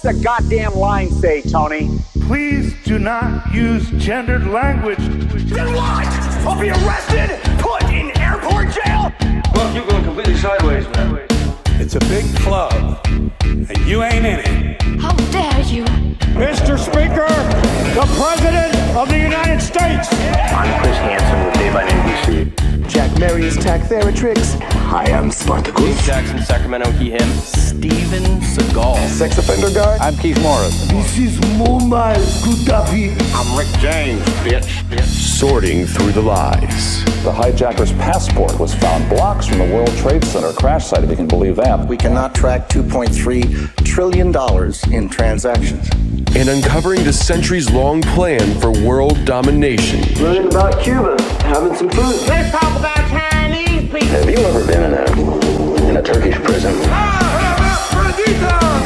What's the goddamn line say, Tony? Please do not use gendered language. Then what? I'll be arrested, put in airport jail? Look, you're going completely sideways, man. It's a big club, and you ain't in it. How dare you? Mr. Speaker, the President of the United States. I'm Chris Hansen with Dave on NBC. Jack Marius Tac-Theratrix. Hi, I'm Spartacus. Jackson, Sacramento, he, him. Steven Seagal. Sex offender guy. I'm Keith Morris. This is Mumbai, Kutapi. I'm Rick James, bitch. Sorting through the lies. The hijacker's passport was found blocks from the World Trade Center crash site, if you can believe that. We cannot track $2.3 trillion in transactions. And uncovering the centuries-long plan for world domination. Learning about Cuba, having some food. Let's talk about Chinese people. Have you ever been in a Turkish prison?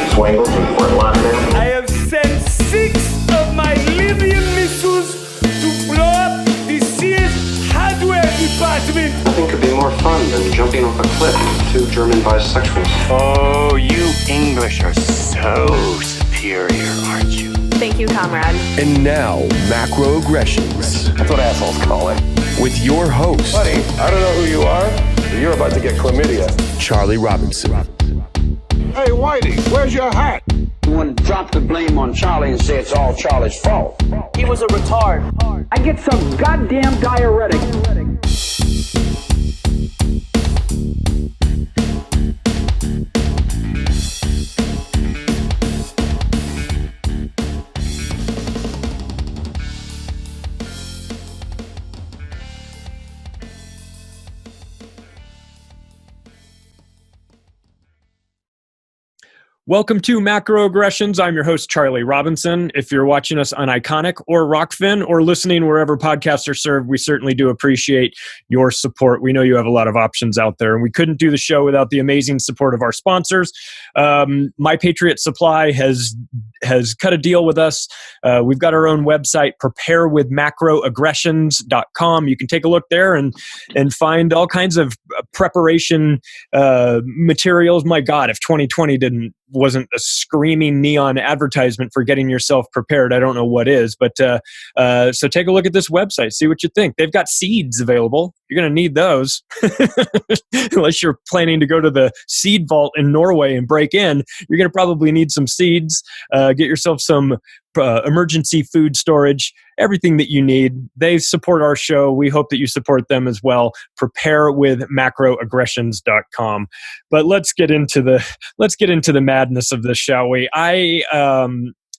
Swangles and Fort Lauderdale. I have sent 6 of my Libyan missiles to blow up the Sears hardware department. Nothing could be more fun than jumping off a cliff with 2 German bisexuals. Oh, you English are so superior, aren't you? Thank you, comrade. And now, Macroaggressions. That's what assholes call it. With your host, Buddy, I don't know who you are, but you're about to get chlamydia. Charlie Robinson. Hey, Whitey, where's your hat? You want to drop the blame on Charlie and say it's all Charlie's fault. He was a retard. I get some goddamn diuretic. Welcome to Macroaggressions. I'm your host, Charlie Robinson. If you're watching us on Iconic or Rockfin or listening wherever podcasts are served, we certainly do appreciate your support. We know you have a lot of options out there, and we couldn't do the show without the amazing support of our sponsors. My Patriot Supply has cut a deal with us. We've got our own website, preparewithmacroaggressions.com. You can take a look there and find all kinds of preparation materials. My God, if 2020 wasn't a screaming neon advertisement for getting yourself prepared, I don't know what is. But so take a look at this website, see what you think. They've got seeds available. You're going to need those unless you're planning to go to the seed vault in Norway and break in. You're going to probably need some seeds. Get yourself some emergency food storage, everything that you need. They support our show. We hope that you support them as well. Preparewithmacroaggressions.com. But let's get into the madness of this, shall we? I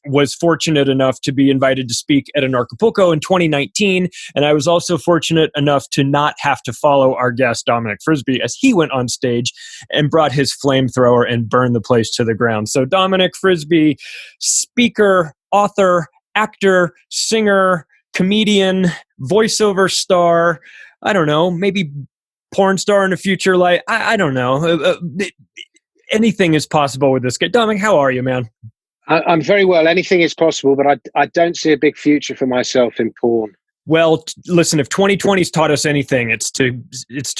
was fortunate enough to be invited to speak at Anarchy in 2019, and I was also fortunate enough to not have to follow our guest Dominic Frisby as he went on stage and brought his flamethrower and burned the place to the ground. So Dominic Frisby, speaker, author, actor, singer, comedian, voiceover star, I don't know, maybe porn star in a future life. I don't know. Anything is possible with this guy. Dominic, how are you, man? I'm very well. Anything is possible, but I don't see a big future for myself in porn. Well, listen, if 2020's taught us anything, it's to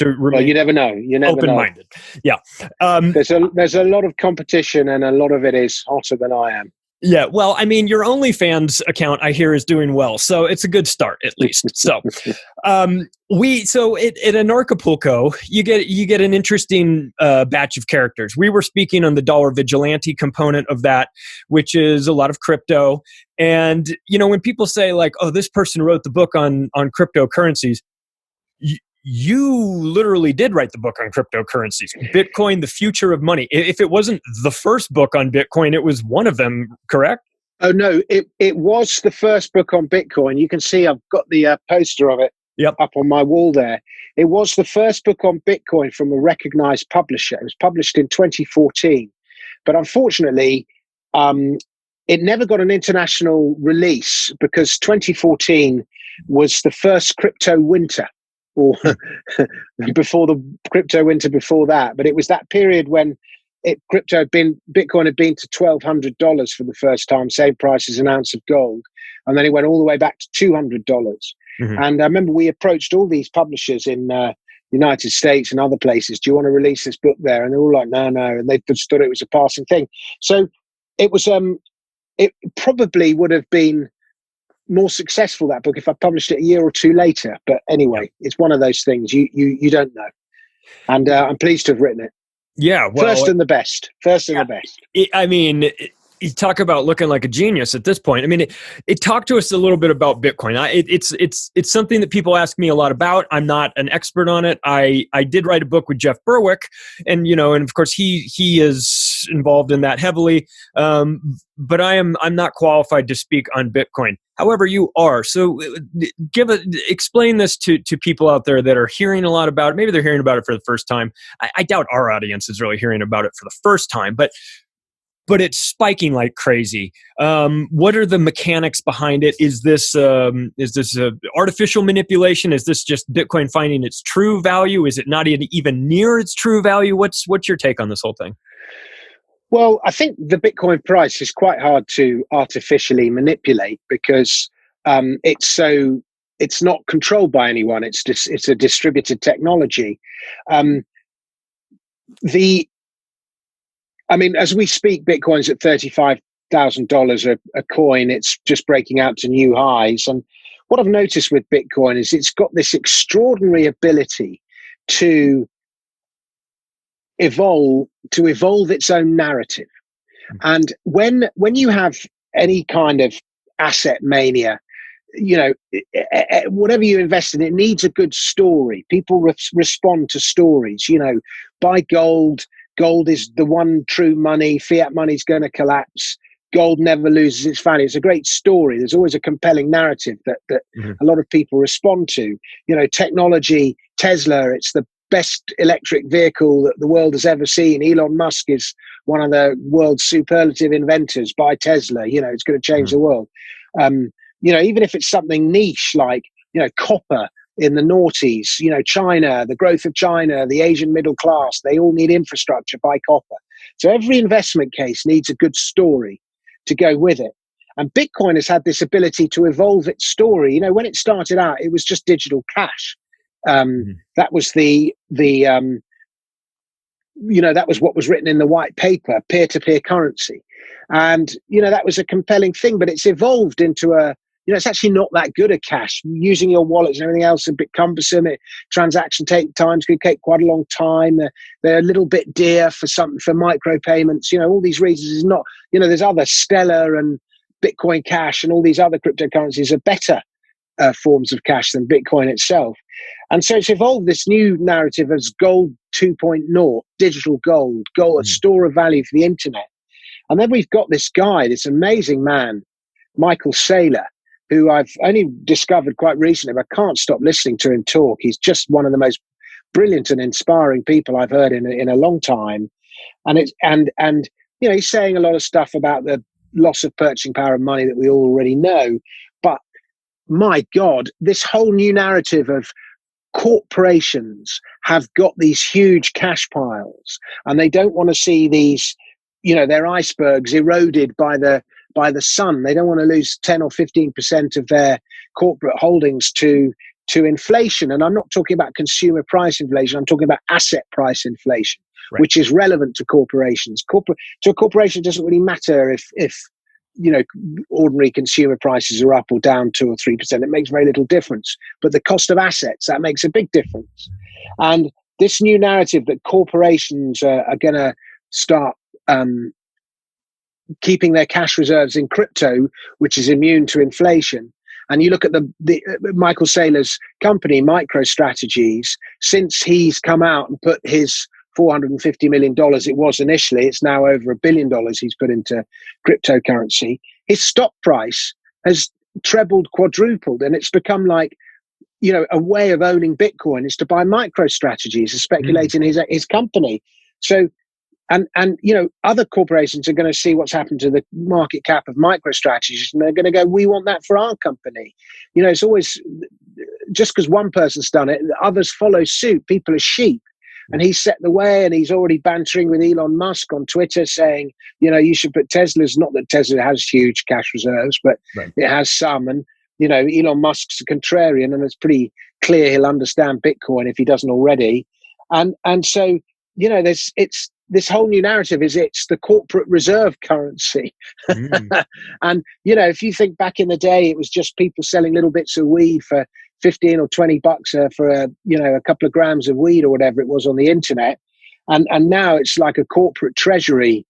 remain well, you never know. You never open-minded. Know. Yeah. There's a lot of competition, and a lot of it is hotter than I am. Yeah, well, I mean, your OnlyFans account, I hear, is doing well, so it's a good start, at least. So, at Anarchy, you get an interesting batch of characters. We were speaking on the dollar vigilante component of that, which is a lot of crypto. And when people say like, "Oh, this person wrote the book on cryptocurrencies," you literally did write the book on cryptocurrencies, Bitcoin, the future of money. If it wasn't the first book on Bitcoin, it was one of them, correct? Oh, no, it was the first book on Bitcoin. You can see I've got the poster of it up on my wall there. It was the first book on Bitcoin from a recognized publisher. It was published in 2014. But unfortunately, it never got an international release because 2014 was the first crypto winter. Or before the crypto winter before that. But it was that period when Bitcoin had been to $1,200 for the first time, same price as an ounce of gold. And then it went all the way back to $200. Mm-hmm. And I remember we approached all these publishers in United States and other places. Do you want to release this book there? And they're all like, no. And they just thought it was a passing thing. So it was it probably would have been more successful, that book, if I published it a year or two later. But anyway, it's one of those things you don't know. And I'm pleased to have written it. Yeah, well, first and the best. You talk about looking like a genius at this point. I mean, it talked to us a little bit about Bitcoin. It's something that people ask me a lot about. I'm not an expert on it. I did write a book with Jeff Berwick, and of course he is involved in that heavily. But I'm not qualified to speak on Bitcoin. However, you are. So explain this to people out there that are hearing a lot about it. Maybe they're hearing about it for the first time. I doubt our audience is really hearing about it for the first time, but it's spiking like crazy. What are the mechanics behind it? Is this artificial manipulation? Is this just Bitcoin finding its true value? Is it not even near its true value? What's your take on this whole thing? Well, I think the Bitcoin price is quite hard to artificially manipulate because it's not controlled by anyone. It's a distributed technology. As we speak, Bitcoin's at $35,000 a coin. It's just breaking out to new highs. And what I've noticed with Bitcoin is it's got this extraordinary ability to evolve its own narrative. And when you have any kind of asset mania, whatever you invest in, it needs a good story. People respond to stories. Buy gold. Gold is the one true money. Fiat money is going to collapse. Gold never loses its value. It's a great story. There's always a compelling narrative that a lot of people respond to. Technology, Tesla, it's the best electric vehicle that the world has ever seen. Elon Musk is one of the world's superlative inventors. Buy Tesla. It's going to change the world. Even if it's something niche like, copper in the noughties, China, the growth of China, the Asian middle class, they all need infrastructure, buy copper. So every investment case needs a good story to go with it. And Bitcoin has had this ability to evolve its story. When it started out, it was just digital cash. That was that was what was written in the white paper, peer-to-peer currency. And, that was a compelling thing, but it's evolved into it's actually not that good at cash. Using your wallets and everything else is a bit cumbersome. Transaction times could take quite a long time. They're a little bit dear for micropayments. All these reasons is not, there's other Stellar and Bitcoin Cash and all these other cryptocurrencies are better forms of cash than Bitcoin itself. And so it's evolved this new narrative as gold 2.0, digital gold, a store of value for the internet. And then we've got this guy, this amazing man, Michael Saylor, who I've only discovered quite recently, but I can't stop listening to him talk. He's just one of the most brilliant and inspiring people I've heard in a long time. And he's saying a lot of stuff about the loss of purchasing power of money that we all already know. But my God, this whole new narrative of corporations have got these huge cash piles and they don't want to see these, their icebergs eroded by the sun. They don't want to lose 10 or 15% of their corporate holdings to inflation. And I'm not talking about consumer price inflation. I'm talking about asset price inflation, right, which is relevant to corporations. To a corporation, it doesn't really matter if ordinary consumer prices are up or down 2 or 3%. It makes very little difference. But the cost of assets, that makes a big difference. And this new narrative that corporations are going to start keeping their cash reserves in crypto, which is immune to inflation. And you look at the Michael Saylor's company, MicroStrategies, since he's come out and put his $450 million, it was initially, it's now over $1 billion he's put into cryptocurrency. His stock price has trebled, quadrupled, and it's become like, a way of owning Bitcoin is to buy MicroStrategies, to speculate in his company. So, and other corporations are going to see what's happened to the market cap of MicroStrategies, and they're going to go, we want that for our company. It's always, just because one person's done it, others follow suit. People are sheep. And he's set the way, and he's already bantering with Elon Musk on Twitter saying, you should put Tesla's, not that Tesla has huge cash reserves, but right, it has some. And, Elon Musk's a contrarian, and it's pretty clear he'll understand Bitcoin if he doesn't already. And so, this whole new narrative is it's the corporate reserve currency. And, if you think back in the day, it was just people selling little bits of weed for 15 or 20 bucks for a couple of grams of weed or whatever it was on the internet. And now it's like a corporate treasury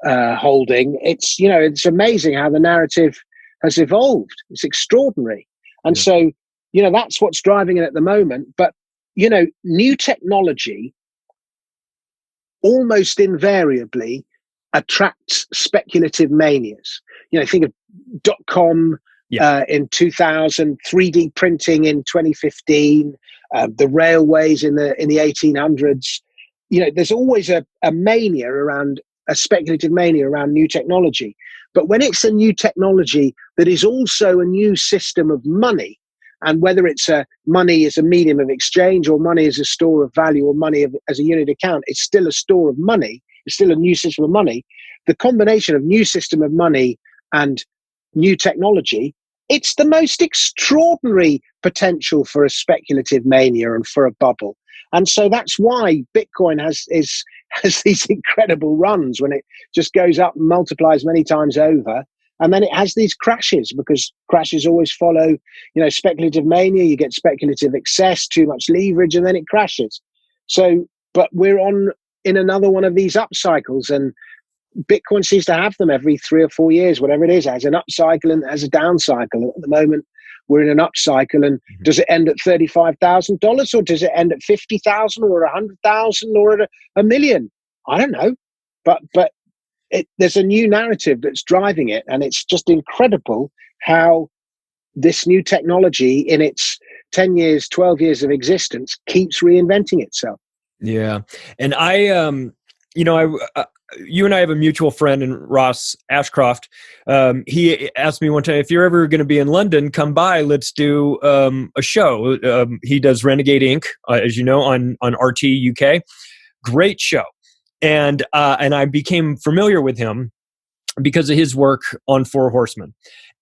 holding. It's amazing how the narrative has evolved. It's extraordinary. And so, that's what's driving it at the moment. But, new technology almost invariably attracts speculative manias. Think of .com in 2000, 3D printing in 2015, the railways in the 1800s. There's always a mania around, a speculative mania around new technology. But when it's a new technology that is also a new system of money, and whether it's money as a medium of exchange or money as a store of value or money as a unit account, it's still a store of money. It's still a new system of money. The combination of new system of money and new technology, it's the most extraordinary potential for a speculative mania and for a bubble. And so that's why Bitcoin has these incredible runs when it just goes up and multiplies many times over. And then it has these crashes, because crashes always follow, speculative mania. You get speculative excess, too much leverage, and then it crashes. So, but we're in another one of these up cycles, and Bitcoin seems to have them every 3 or 4 years, whatever it is. It has an up cycle and it has a down cycle. At the moment, we're in an up cycle, and does it end at $35,000, or does it end at 50,000 or 100,000 or at a million? I don't know, but there's a new narrative that's driving it, and it's just incredible how this new technology in its 10 years, 12 years of existence keeps reinventing itself. Yeah. And you and I have a mutual friend, in Ross Ashcroft. He asked me one time, if you're ever going to be in London, come by, let's do a show. He does Renegade Inc., as you know, on RT UK. Great show. And I became familiar with him because of his work on Four Horsemen.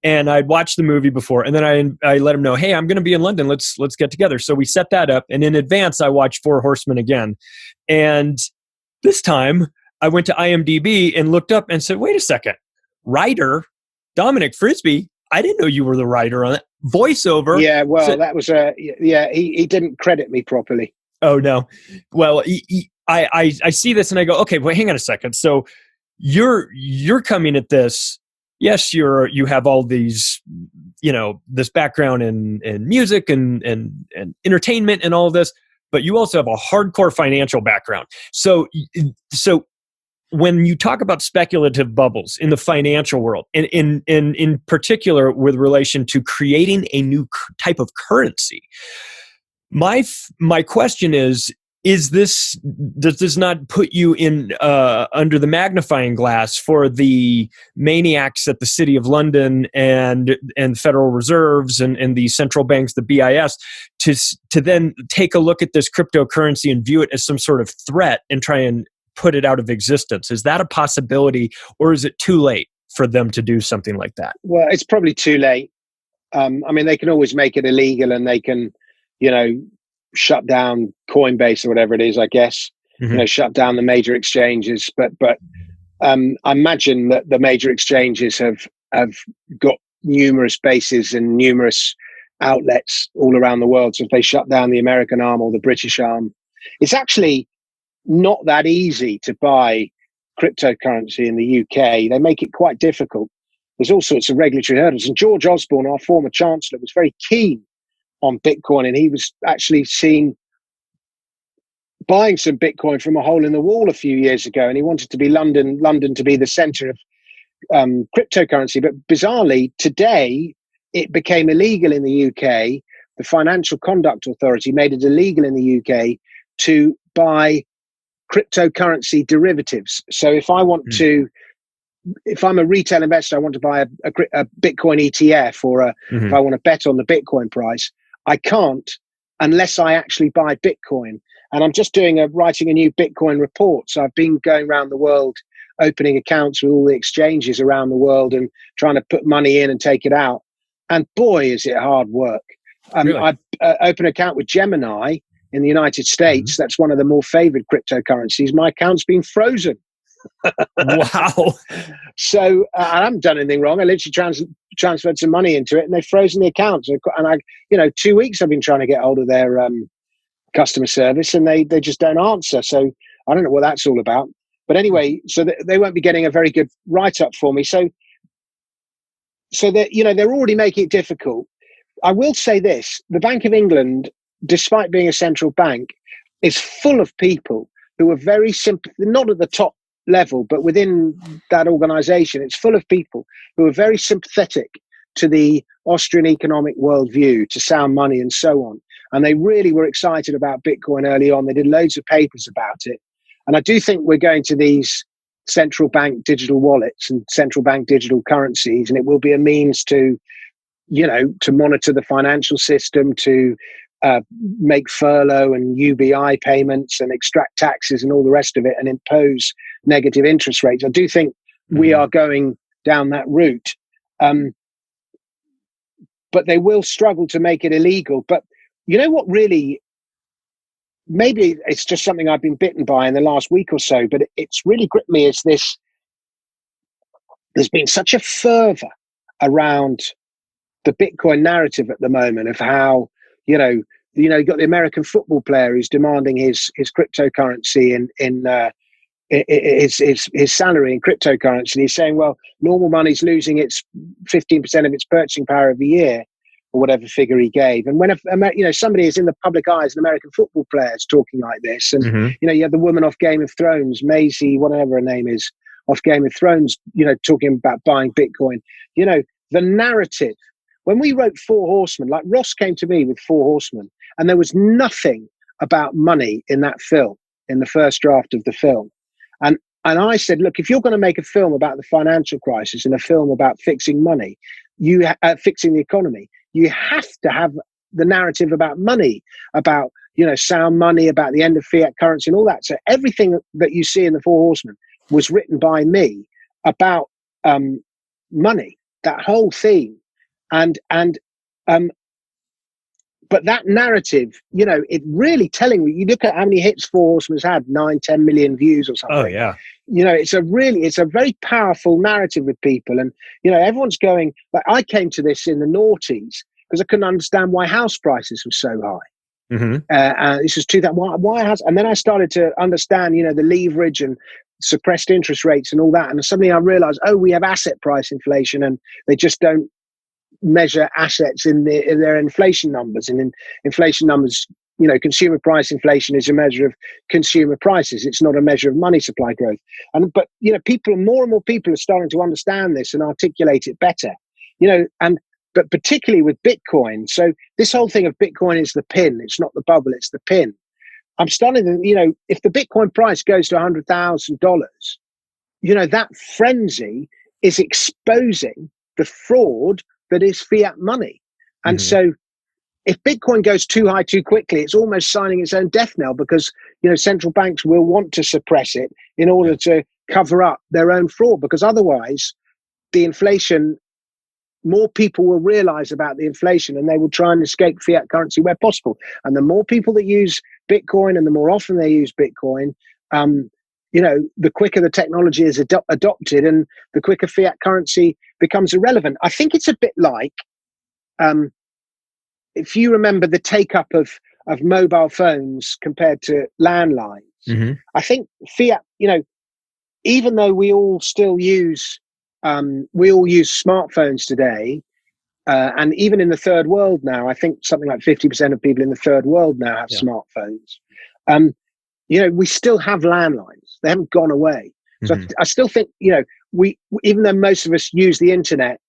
And I'd watched the movie before, and then I let him know, hey, I'm going to be in London. Let's get together. So we set that up, and in advance, I watched Four Horsemen again. And this time, I went to IMDb and looked up and said, wait a second, writer Dominic Frisby. I didn't know you were the writer on it. Voiceover. Yeah, well, that was he didn't credit me properly. Oh no. Well, I see this and I go, okay, well, hang on a second. So you're coming at this. Yes, you have all these, this background in music and entertainment and all of this, but you also have a hardcore financial background. So when you talk about speculative bubbles in the financial world, and in particular with relation to creating a new type of currency, my question is does this not put you in under the magnifying glass for the maniacs at the City of London and Federal Reserves and the central banks, the BIS, to then take a look at this cryptocurrency and view it as some sort of threat and try and put it out of existence? Is that a possibility, or is it too late for them to do something like that? Well, it's probably too late. They can always make it illegal, and they can, shut down Coinbase or whatever it is, I guess, shut down the major exchanges. But I imagine that the major exchanges have got numerous bases and numerous outlets all around the world. So if they shut down the American arm or the British arm, it's actually not that easy to buy cryptocurrency in the UK. They make it quite difficult. There's all sorts of regulatory hurdles. And George Osborne, our former Chancellor, was very keen on Bitcoin, and he was actually seen buying some Bitcoin from a hole in the wall a few years ago, and he wanted to be London to be the center of cryptocurrency. But bizarrely, today, it became illegal in the UK. The Financial Conduct Authority made it illegal in the UK to buy cryptocurrency derivatives. So if I want to, if I'm a retail investor, I want to buy a Bitcoin ETF, or if I want to bet on the Bitcoin price, I can't unless I actually buy Bitcoin. And I'm just writing a new Bitcoin report. So I've been going around the world, opening accounts with all the exchanges around the world and trying to put money in and take it out. And boy, is it hard work. Really? I opened an account with Gemini in the United States, that's one of the more favored cryptocurrencies, my account's been frozen. Wow. So I haven't done anything wrong. I literally transferred some money into it, and they've frozen the account. And I, 2 weeks I've been trying to get hold of their customer service, and they just don't answer. So I don't know what that's all about. But anyway, so they won't be getting a very good write-up for me. So that, they're already making it difficult. I will say this: the Bank of England, despite being a central bank, is full of people who are very simple, not at the top level, but within that organization, it's full of people who are very sympathetic to the Austrian economic worldview, to sound money and so on. And they really were excited about Bitcoin early on. They did loads of papers about it. And I do think we're going to these central bank digital wallets and central bank digital currencies, and it will be a means to, to monitor the financial system, to make furlough and UBI payments and extract taxes and all the rest of it, and impose negative interest rates. I do think we are going down that route. But they will struggle to make it illegal. But you know what really, maybe it's just something I've been bitten by in the last week or so, but it's really gripped me, is this: there's been such a fervor around the Bitcoin narrative at the moment of how, you got the American football player who's demanding his cryptocurrency in his salary in cryptocurrency. And he's saying, well, normal money's losing its 15% of its purchasing power every year, or whatever figure he gave. And when somebody is in the public eye as an American football player is talking like this, and you have the woman off Game of Thrones, Maisie, whatever her name is, off Game of Thrones, talking about buying Bitcoin. The narrative. When we wrote Four Horsemen, like Ross came to me with Four Horsemen, and there was nothing about money in that film, in the first draft of the film. And I said, look, if you're going to make a film about the financial crisis and a film about fixing money, fixing the economy, you have to have the narrative about money, about, sound money, about the end of fiat currency and all that. So everything that you see in the Four Horsemen was written by me about money, that whole theme. But that narrative, it really telling me, you look at how many hits Four Horsemen's had, 9-10 million views or something. Oh, yeah. It's a very powerful narrative with people. And, everyone's going, like, I came to this in the noughties because I couldn't understand why house prices were so high. This was 2000. Why has, and then I started to understand, the leverage and suppressed interest rates and all that. And suddenly I realized, we have asset price inflation, and they just don't measure assets in their inflation numbers. And in inflation numbers, consumer price inflation is a measure of consumer prices. It's not a measure of money supply growth. But more and more people are starting to understand this and articulate it better. But particularly with Bitcoin. So this whole thing of Bitcoin is the pin. It's not the bubble. It's the pin. I'm starting to, if the Bitcoin price goes to $100,000, that frenzy is exposing the fraud that is fiat money. And so if Bitcoin goes too high too quickly, it's almost signing its own death knell, because, central banks will want to suppress it in order to cover up their own fraud, because otherwise the inflation, more people will realize about the inflation and they will try and escape fiat currency where possible. And the more people that use Bitcoin and the more often they use Bitcoin, the quicker the technology is adopted and the quicker fiat currency becomes irrelevant. I think it's a bit like, if you remember the take-up of mobile phones compared to landlines, I think fiat, even though we all still use smartphones today, and even in the third world now, I think something like 50% of people in the third world now have smartphones. We still have landlines. They haven't gone away. So I still think, we, even though most of us use the internet,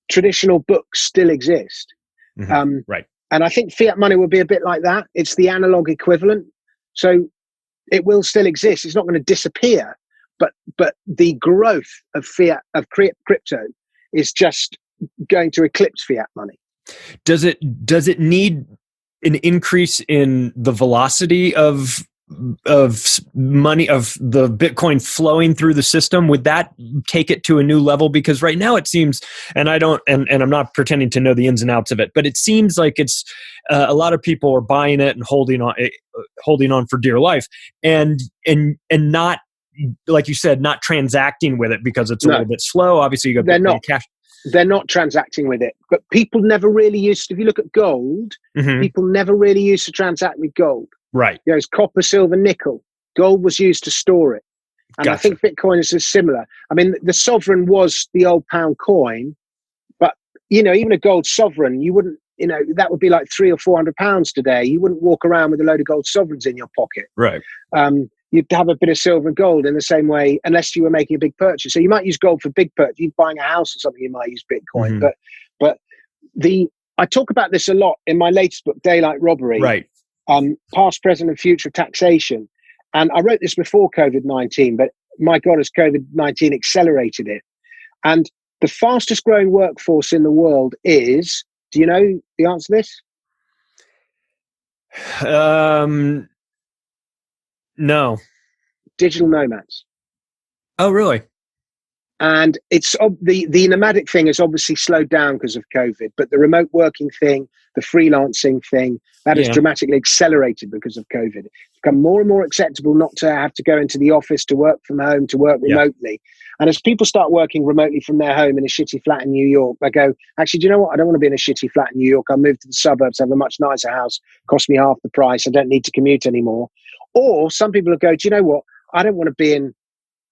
traditional books still exist. Right. And I think fiat money will be a bit like that. It's the analog equivalent. So it will still exist. It's not going to disappear, but the growth of fiat, of crypto, is just going to eclipse fiat money. Does it need an increase in the velocity of money, of the Bitcoin flowing through the system, would that take it to a new level? Because right now it seems, and I don't, and I'm not pretending to know the ins and outs of it, but it seems like it's a lot of people are buying it and holding on for dear life, and not, like you said, not transacting with it because it's a little bit slow. Obviously, you got Bitcoin Cash. They're not transacting with it, but people never really used to. If you look at gold, people never really used to transact with gold. Right. You know, it's copper, silver, nickel. Gold was used to store it. And I think Bitcoin is similar. I mean, the sovereign was the old pound coin, but, you know, even a gold sovereign, you wouldn't, you know, that would be like £300 or £400 today. You wouldn't walk around with a load of gold sovereigns in your pocket. Right. You'd have a bit of silver and gold in the same way, unless you were making a big purchase. So you might use gold for big purchase. You're buying a house or something, you might use Bitcoin. But I talk about this a lot in my latest book, Daylight Robbery. Right. Past, present, and future taxation. And I wrote this before COVID-19, but my God, has COVID-19 accelerated it. And the fastest growing workforce in the world is, do you know the answer to this? No. Digital nomads. Oh, really? And it's the nomadic thing has obviously slowed down because of COVID, but the remote working thing, the freelancing thing, that has dramatically accelerated because of COVID. It's become more and more acceptable not to have to go into the office, to work from home, to work remotely. And as people start working remotely from their home in a shitty flat in New York, they go, actually, do you know what? I don't want to be in a shitty flat in New York. I'll move to the suburbs, have a much nicer house, cost me half the price. I don't need to commute anymore. Or some people will go, do you know what? I don't want to be in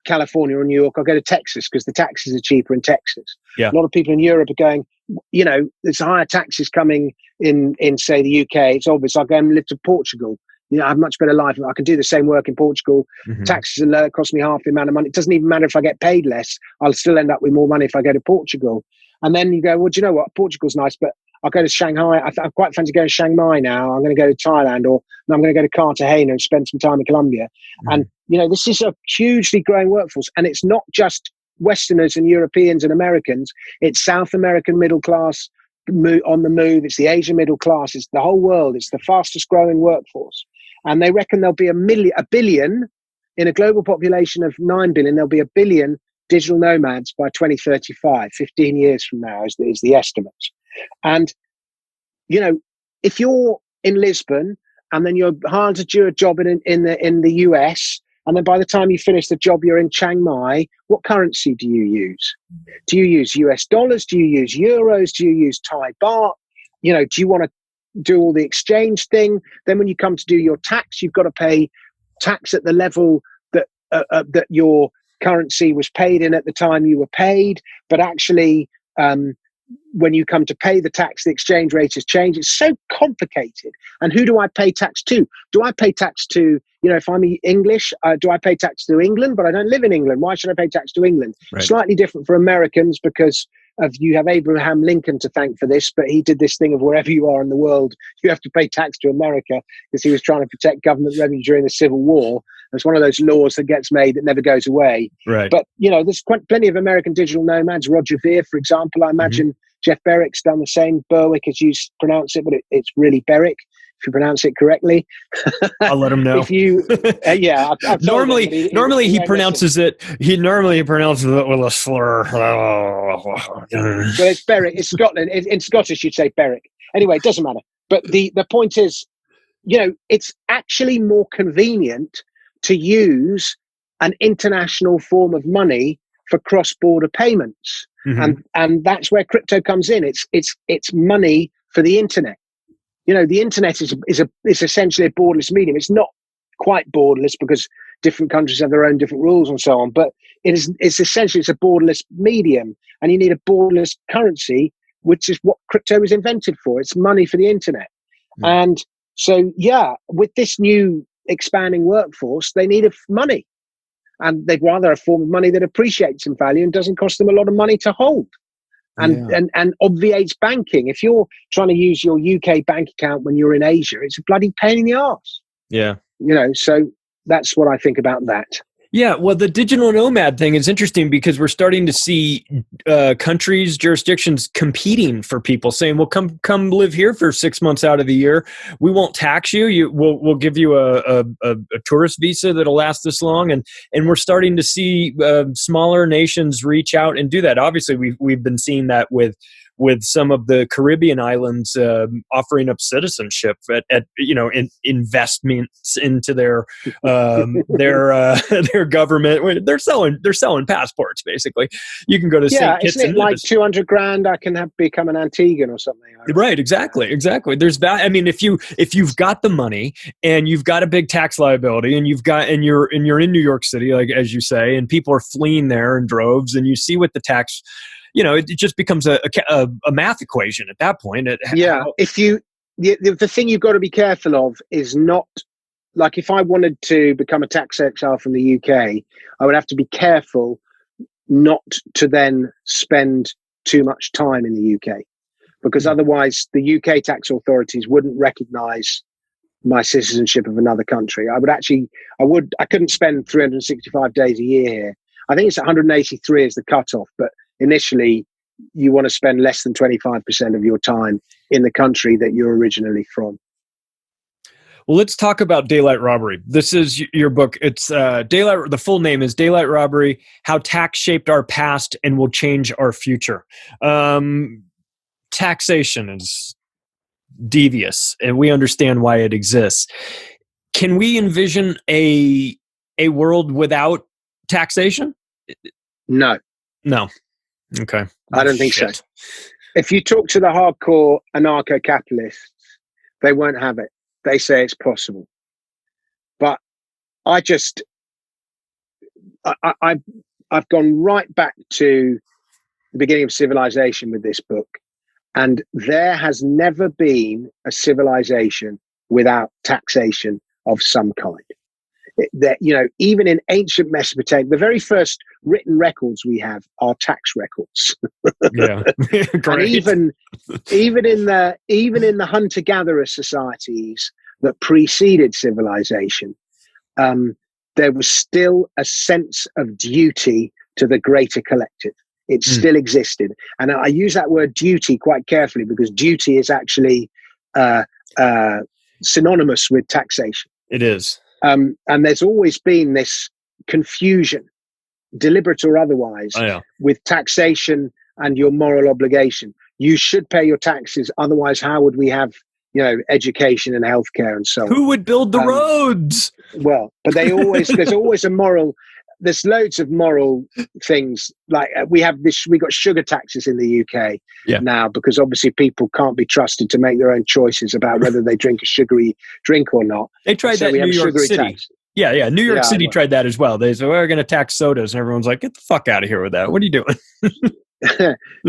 California or New York. I'll go to Texas because the taxes are cheaper in Texas. Yeah. A lot of people in Europe are going, you know, there's higher taxes coming in say, the UK. It's obvious. I'll go and live to Portugal. You know, I have a much better life. I can do the same work in Portugal. Taxes are low. It costs me half the amount of money. It doesn't even matter if I get paid less. I'll still end up with more money if I go to Portugal. And then you go, well, do you know what? Portugal's nice, but I'll go to Shanghai. I quite fancy going to Chiang Mai now. I'm going to go to Thailand, or I'm going to go to Cartagena and spend some time in Colombia. And, you know, this is a hugely growing workforce. And it's not just Westerners and Europeans and Americans. It's South American middle class on the move. It's the Asian middle class. It's the whole world. It's the fastest growing workforce. And they reckon there'll be a billion in a global population of 9 billion. There'll be a billion digital nomads by 2035, 15 years from now is the estimate. And, you know, if you're in Lisbon and then you're hired to do a job in the US, and then by the time you finish the job, you're in Chiang Mai, what currency do you use? Do you use US dollars? Do you use euros? Do you use Thai baht? You know, do you want to do all the exchange thing? Then when you come to do your tax, you've got to pay tax at the level that that your currency was paid in at the time you were paid. But actually, when you come to pay the tax, the exchange rate has changed. It's so complicated. And who do I pay tax to? Do I pay tax to, you know, if I'm English, do I pay tax to England? But I don't live in England. Why should I pay tax to England? Right. Slightly different for Americans because you have Abraham Lincoln to thank for this, but he did this thing of wherever you are in the world, you have to pay tax to America because he was trying to protect government revenue during the Civil War. It's one of those laws that gets made that never goes away. Right. But, you know, there's plenty of American digital nomads. Roger Ver, for example, I imagine Jeff Berwick's done the same. Berwick, as you pronounce it, but it's really Berwick, if you pronounce it correctly. I'll let him know. If you, I've normally he pronounces it. He normally pronounces it with a slur. Well, it's Berwick. It's Scotland. In Scottish, you'd say Berwick. Anyway, it doesn't matter. But the point is, you know, it's actually more convenient to use an international form of money for cross-border payments. And that's where crypto comes in. It's money for the internet. You know, the internet is essentially a borderless medium. It's not quite borderless because different countries have their own different rules and so on, but it's essentially a borderless medium, and you need a borderless currency, which is what crypto was invented for. It's money for the internet. And so, with this new expanding workforce, they need money. And they'd rather a form of money that appreciates in value and doesn't cost them a lot of money to hold. And obviates banking. If you're trying to use your UK bank account when you're in Asia, it's a bloody pain in the arse. Yeah. You know, so that's what I think about that. Yeah, well, the digital nomad thing is interesting because we're starting to see countries, jurisdictions competing for people, saying, "Well, come live here for 6 months out of the year. We won't tax you. We'll give you a tourist visa that'll last this long." And we're starting to see smaller nations reach out and do that. Obviously, we've been seeing that with some of the Caribbean islands offering up citizenship at investments into their government. They're selling passports basically. You can go to St. Kitts isn't it like $200,000? I can become an Antiguan or something. Right, exactly. There's that. I mean, if you've got the money and you've got a big tax liability and you're in New York City, like as you say, and people are fleeing there in droves, and you see what the tax. It just becomes a math equation at that point. The thing you've got to be careful of is not, like if I wanted to become a tax exile from the UK, I would have to be careful not to then spend too much time in the UK, because otherwise the UK tax authorities wouldn't recognise my citizenship of another country. I couldn't spend 365 days a year here. I think it's 183 is the cutoff, but initially, you want to spend less than 25% of your time in the country that you're originally from. Well, let's talk about daylight robbery. This is your book. It's Daylight. The full name is Daylight Robbery: How Tax Shaped Our Past and Will Change Our Future. Taxation is devious, and we understand why it exists. Can we envision a world without taxation? No. Okay. I don't think so. If you talk to the hardcore anarcho-capitalists, they won't have it. They say it's possible. But I've gone right back to the beginning of civilization with this book. And there has never been a civilization without taxation of some kind. Even in ancient Mesopotamia, the very first written records we have are tax records. Yeah, great. And even in the hunter-gatherer societies that preceded civilization, there was still a sense of duty to the greater collective. It still existed, and I use that word duty quite carefully because duty is actually synonymous with taxation. It is. And there's always been this confusion, deliberate or otherwise, with taxation and your moral obligation. You should pay your taxes, otherwise how would we have, education and healthcare and so on? Who would build the roads? Well, but there's loads of moral things. Like we got sugar taxes in the UK now, because obviously people can't be trusted to make their own choices about whether they drink a sugary drink or not. They tried that in New York City. Tax. Yeah. New York City tried that as well. They said, we're going to tax sodas. And everyone's like, get the fuck out of here with that. What are you doing?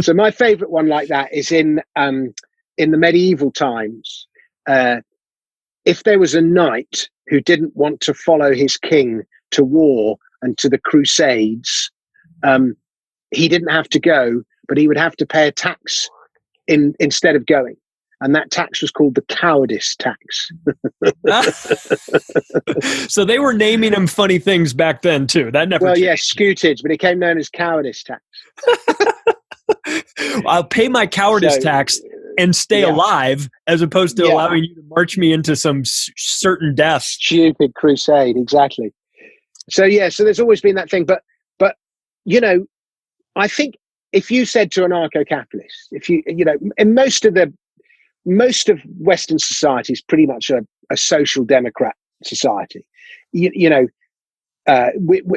So my favorite one like that is in the medieval times. If there was a knight who didn't want to follow his king to war and to the Crusades, he didn't have to go, but he would have to pay a tax instead of going. And that tax was called the cowardice tax. So they were naming him funny things back then too. That never changed. Scootage, but it became known as cowardice tax. I'll pay my cowardice tax and stay alive, as opposed to allowing you to march me into some certain death. Stupid crusade, exactly. So there's always been that thing, but I think if you said to an anarcho-capitalist, in most of Western society is pretty much a social democrat society.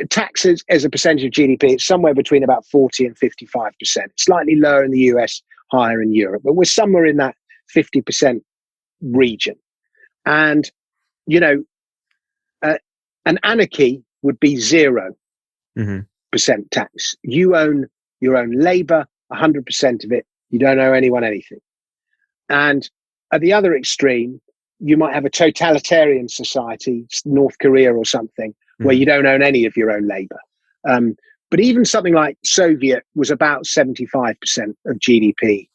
Taxes as a percentage of GDP, it's somewhere between about 40 and 55%. Slightly lower in the US, higher in Europe, but we're somewhere in that 50% region. And an anarchy would be 0% tax. You own your own labor, 100% of it. You don't owe anyone anything. And at the other extreme, you might have a totalitarian society, North Korea or something, where you don't own any of your own labor. But even something like Soviet was about 75% of GDP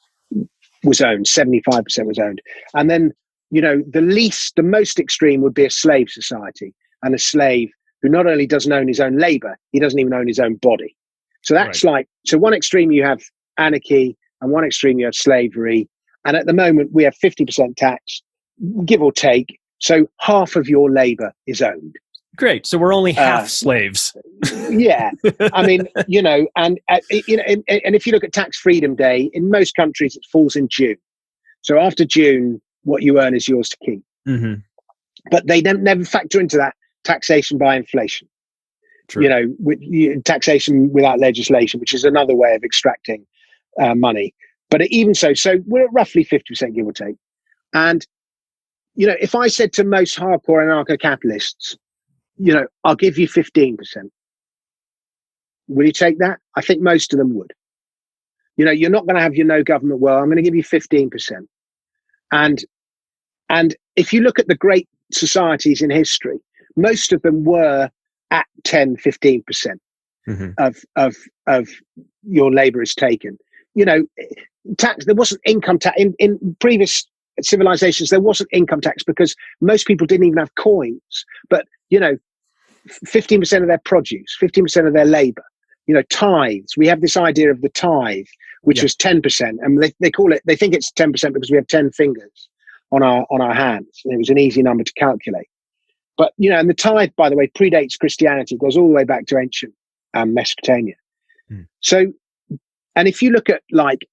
was owned, 75% was owned. And then, the most extreme would be a slave society. And a slave who not only doesn't own his own labor, he doesn't even own his own body. So that's so one extreme you have anarchy, and one extreme you have slavery. And at the moment we have 50% tax, give or take. So half of your labor is owned. Great. So we're only half slaves. Yeah. I mean, and if you look at Tax Freedom Day, in most countries it falls in June. So after June, what you earn is yours to keep. Mm-hmm. But they never factor into that taxation by inflation. True. Taxation without legislation, which is another way of extracting money. But even so we're at roughly 50%, give or take. And, if I said to most hardcore anarcho-capitalists, I'll give you 15%. Will you take that? I think most of them would. You're not going to have your no government world. I'm going to give you 15%. And if you look at the great societies in history, most of them were at 10, 15% of your labor is taken. Tax, there wasn't income tax in previous civilizations. There wasn't income tax because most people didn't even have coins, but 15% of their produce, 15% of their labor, tithes. We have this idea of the tithe, which was 10%, and they call it, they think it's 10% because we have 10 fingers on our hands, and it was an easy number to calculate. But and the tithe, by the way, predates Christianity. It goes all the way back to ancient Mesopotamia. So, and if you look at like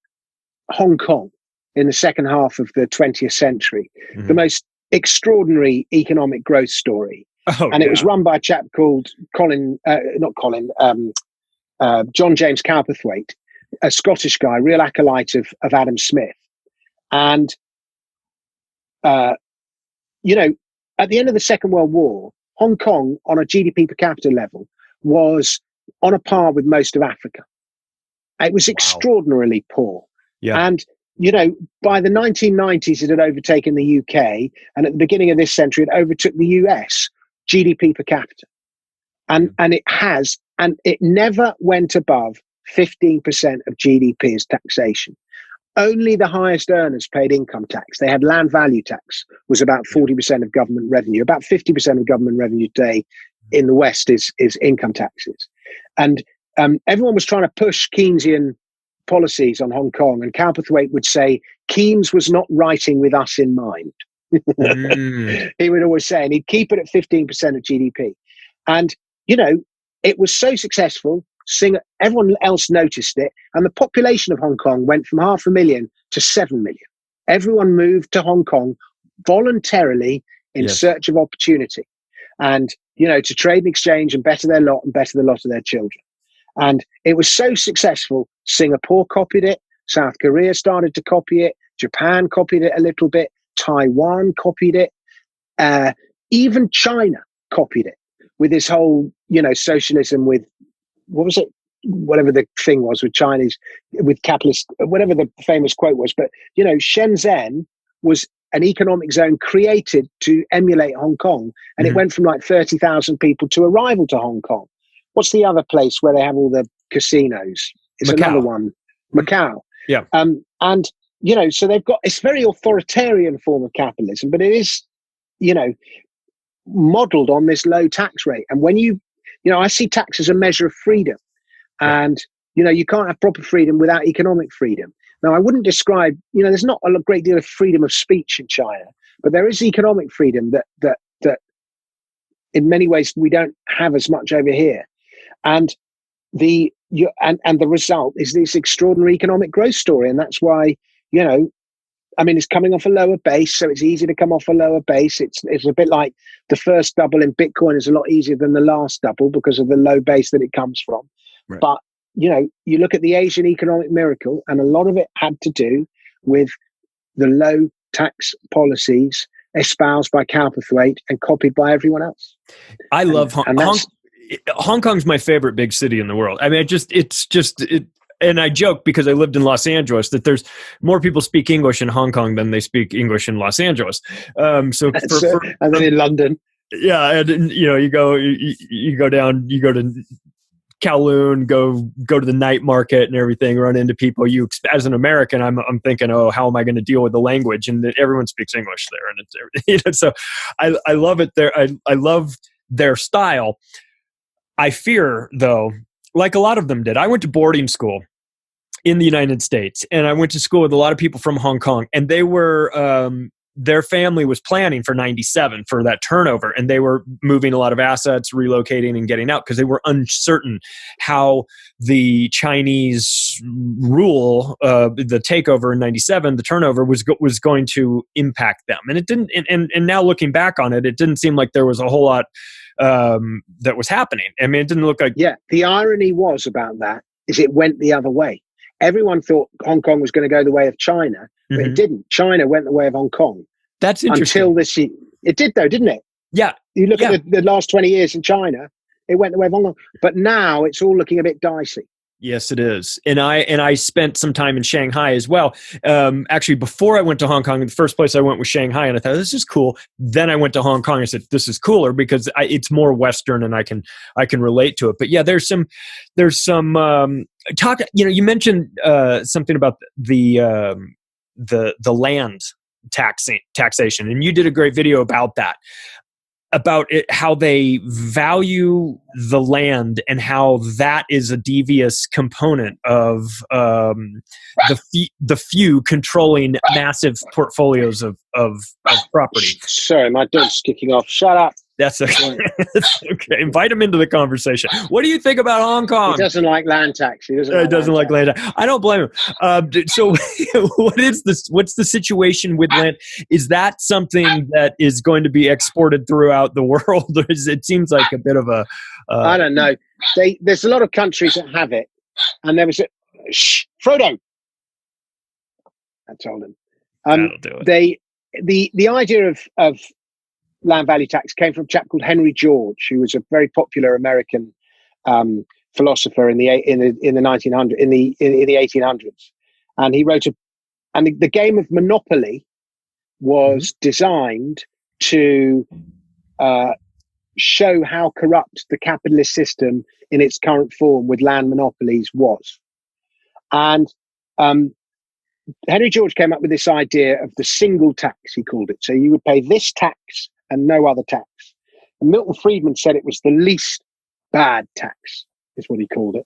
Hong Kong in the second half of the 20th century, the most extraordinary economic growth story. It was run by a chap called John James Cowperthwaite, a Scottish guy, real acolyte of Adam Smith. And, at the end of the Second World War, Hong Kong on a GDP per capita level was on a par with most of Africa. It was extraordinarily poor. Yeah. And, by the 1990s, it had overtaken the UK. And at the beginning of this century, it overtook the US GDP per capita. And it never went above 15% of GDP as taxation. Only the highest earners paid income tax. They had land value tax, was about 40% of government revenue. About 50% of government revenue today in the West is income taxes. And everyone was trying to push Keynesian policies on Hong Kong. And Cowperthwaite would say, Keynes was not writing with us in mind. He would always say, and he'd keep it at 15% of GDP. And, it was so successful. Everyone else noticed it. And the population of Hong Kong went from 500,000 to 7 million. Everyone moved to Hong Kong voluntarily in search of opportunity and, to trade and exchange and better their lot and better the lot of their children. And it was so successful. Singapore copied it. South Korea started to copy it. Japan copied it a little bit. Taiwan copied it. Even China copied it with this whole, socialism with, what was it? Whatever the thing was with Chinese, with capitalist, whatever the famous quote was. But, Shenzhen was an economic zone created to emulate Hong Kong. And it went from like 30,000 people to a rival to Hong Kong. What's the other place where they have all the casinos? It's Macau. Another one. Macau. Yeah. And, so they've got, it's very authoritarian form of capitalism, but it is, modeled on this low tax rate. And when I see tax as a measure of freedom. And, you can't have proper freedom without economic freedom. Now, I wouldn't describe, there's not a great deal of freedom of speech in China, but there is economic freedom that in many ways we don't have as much over here. And the result is this extraordinary economic growth story. And that's why, it's coming off a lower base, so it's easy to come off a lower base. It's a bit like the first double in Bitcoin is a lot easier than the last double because of the low base that it comes from. Right. But, you look at the Asian economic miracle, and a lot of it had to do with the low tax policies espoused by Cowperthwaite and copied by everyone else. I love Hong Kong's my favorite big city in the world. I mean, and I joke because I lived in Los Angeles that there's more people speak English in Hong Kong than they speak English in Los Angeles. And then in London. Yeah. And, you go down, you go to Kowloon, go to the night market and everything, run into people. As an American, I'm thinking, oh, how am I going to deal with the language? And everyone speaks English there. And it's, so I love it there. I love their style. I fear, though, like a lot of them did. I went to boarding school in the United States, and I went to school with a lot of people from Hong Kong, and they were their family was planning for 97 for that turnover, and they were moving a lot of assets, relocating and getting out because they were uncertain how the Chinese rule, the takeover in 97, the turnover was going to impact them. And it didn't, and now looking back on it, it didn't seem like there was a whole lot that was happening. I mean, it didn't look like... Yeah, the irony was about that is it went the other way. Everyone thought Hong Kong was going to go the way of China, but it didn't. China went the way of Hong Kong. That's interesting. Until this year. It did, though, didn't it? Yeah. You look at the last 20 years in China, it went the way of Hong Kong. But now it's all looking a bit dicey. Yes, it is. And I spent some time in Shanghai as well. Actually, before I went to Hong Kong, the first place I went was Shanghai, and I thought, this is cool. Then I went to Hong Kong and I said, this is cooler because it's more Western and I can relate to it. But yeah, there's some talk. You mentioned something about the land taxation, and you did a great video about that. About it, how they value the land and how that is a devious component of the few controlling massive portfolios of property. Sorry, my dog's kicking off. Shut up. That's okay. That's okay. Invite him into the conversation. What do you think about Hong Kong? He doesn't like land tax. He doesn't like land tax. I don't blame him. So what is this? What's the situation with land? Is that something that is going to be exported throughout the world? Or it seems like a bit of a... I don't know. There's a lot of countries that have it. And there was Frodo. I told him. That'll do it. The idea of land value tax came from a chap called Henry George, who was a very popular American philosopher in the 1800s, and he wrote the game of Monopoly was designed to show how corrupt the capitalist system in its current form with land monopolies was. And Henry George came up with this idea of the single tax, he called it. So you would pay this tax and no other tax. And Milton Friedman said it was the least bad tax, is what he called it.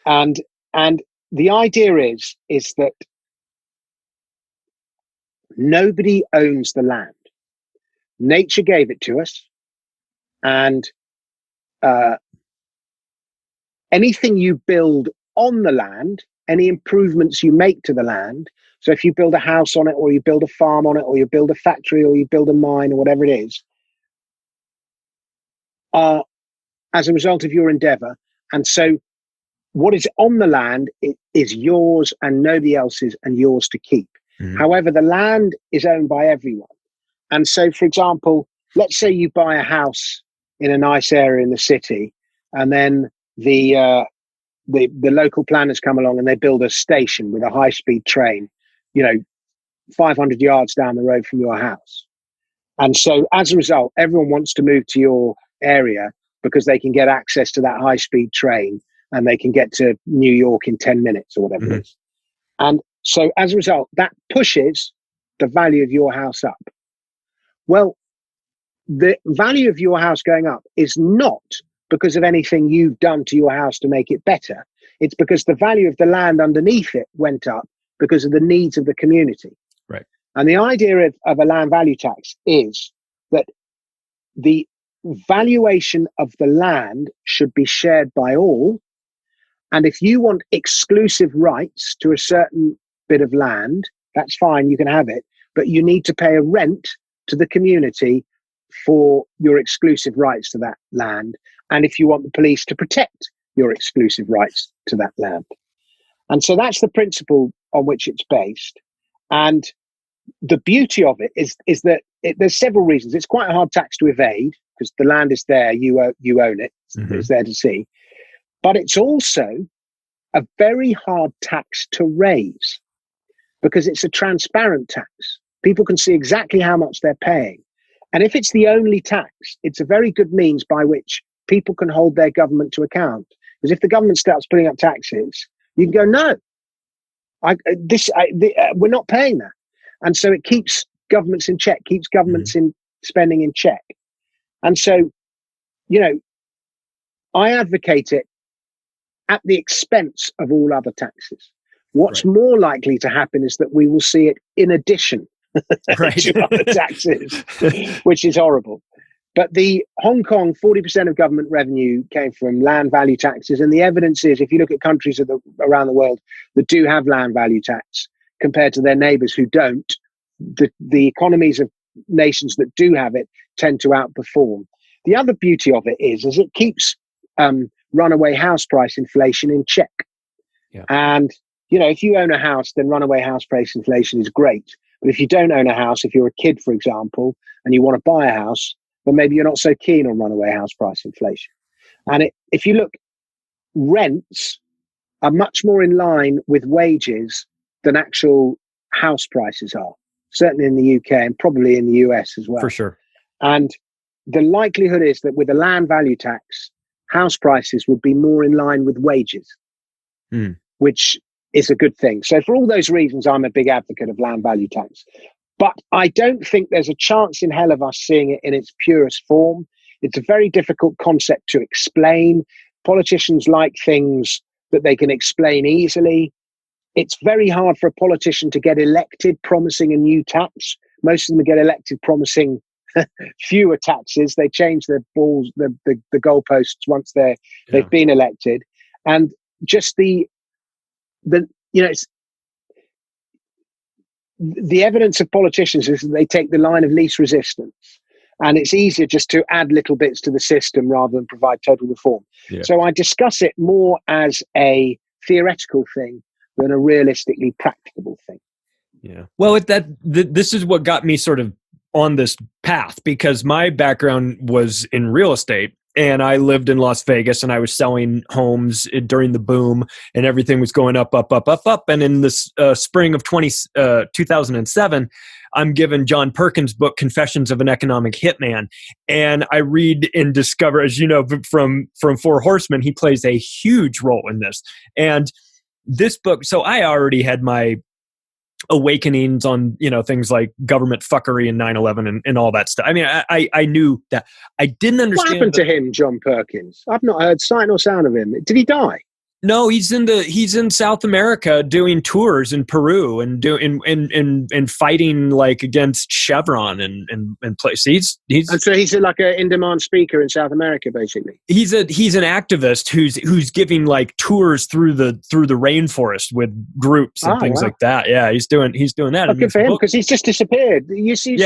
And the idea is that nobody owns the land. Nature gave it to us, and anything you build on the land, any improvements you make to the land, so if you build a house on it, or you build a farm on it, or you build a factory, or you build a mine, or whatever it is, as a result of your endeavor. And so what is on the land is yours and nobody else's, and yours to keep. However, the land is owned by everyone. And so, for example, let's say you buy a house in a nice area in the city, and then the local planners come along and they build a station with a high-speed train, 500 yards down the road from your house. And so as a result, everyone wants to move to your area because they can get access to that high-speed train, and they can get to New York in 10 minutes or whatever it is. And so as a result, that pushes the value of your house up. Well, the value of your house going up is not because of anything you've done to your house to make it better. It's because the value of the land underneath it went up because of the needs of the community. Right. And the idea of a land value tax is that the valuation of the land should be shared by all. And if you want exclusive rights to a certain bit of land, that's fine, you can have it, but you need to pay a rent to the community for your exclusive rights to that land. And if you want the police to protect your exclusive rights to that land. And so that's the principle on which it's based. And the beauty of it is that there's several reasons. It's quite a hard tax to evade because the land is there, you own it, it's there to see. But it's also a very hard tax to raise because it's a transparent tax. People can see exactly how much they're paying. And if it's the only tax, it's a very good means by which people can hold their government to account. Because if the government starts putting up taxes, you can go, no, we're not paying that. And so it keeps governments in check, keeps governments in spending in check. And so, I advocate it at the expense of all other taxes. What's more likely to happen is that we will see it in addition to other taxes, which is horrible. But the Hong Kong, 40% of government revenue came from land value taxes. And the evidence is, if you look at countries around the world that do have land value tax compared to their neighbors who don't, the economies of nations that do have it tend to outperform. The other beauty of it is it keeps runaway house price inflation in check. Yeah. And, if you own a house, then runaway house price inflation is great. But if you don't own a house, if you're a kid, for example, and you want to buy a house, then maybe you're not so keen on runaway house price inflation. And if you look, rents are much more in line with wages than actual house prices are, certainly in the UK and probably in the US as well. For sure. And the likelihood is that with a land value tax, house prices would be more in line with wages, which is a good thing. So for all those reasons, I'm a big advocate of land value tax. But I don't think there's a chance in hell of us seeing it in its purest form. It's a very difficult concept to explain. Politicians like things that they can explain easily. It's very hard for a politician to get elected promising a new tax. Most of them get elected promising fewer taxes. They change the goalposts once they've been elected. And just the evidence of politicians is that they take the line of least resistance, and it's easier just to add little bits to the system rather than provide total reform. Yeah. So I discuss it more as a theoretical thing than a realistically practicable thing. Yeah. Well, this is what got me sort of on this path, because my background was in real estate. And I lived in Las Vegas, and I was selling homes during the boom, and everything was going up. And in the spring of 2007, I'm given John Perkins' book, Confessions of an Economic Hitman. And I read and discover, as you know, from Four Horsemen, he plays a huge role in this. And this book, so I already had my awakenings on, things like government fuckery and 9/11 and all that stuff. I mean, I knew that. I didn't understand. What happened to him, John Perkins? I've not heard sight nor sound of him. Did he die? No, he's in South America doing tours in Peru and and fighting like against Chevron and place. And so he's like an in-demand speaker in South America, basically. He's an activist who's giving like tours through the rainforest with groups and things like that. Yeah, he's doing that. Good for him, because he's just disappeared. You see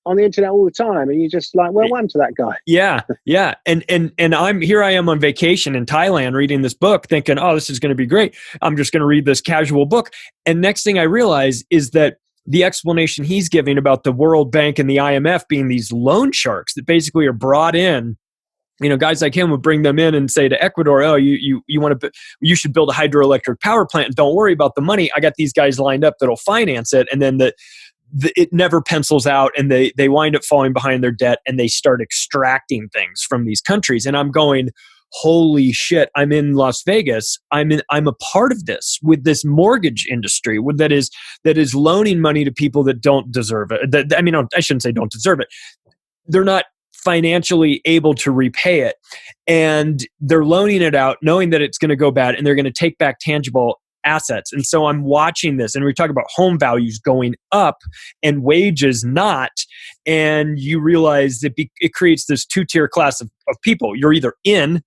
on the internet all the time, and you just like, well, one to that guy. Yeah. And I am on vacation in Thailand reading this book, thinking, oh, this is going to be great. I'm just going to read this casual book. And next thing I realize is that the explanation he's giving about the World Bank and the IMF being these loan sharks that basically are brought in. Guys like him would bring them in and say to Ecuador, oh, you you should build a hydroelectric power plant and don't worry about the money. I got these guys lined up that'll finance it. And then it never pencils out, and they wind up falling behind their debt, and they start extracting things from these countries. And I'm going, holy shit, I'm in Las Vegas. I'm a part of this with this mortgage industry that is loaning money to people that don't deserve it. I shouldn't say don't deserve it. They're not financially able to repay it, and they're loaning it out knowing that it's going to go bad, and they're going to take back tangible assets. And so I'm watching this, and we talk about home values going up and wages not, and you realize that it creates this two-tier class of people. You're either in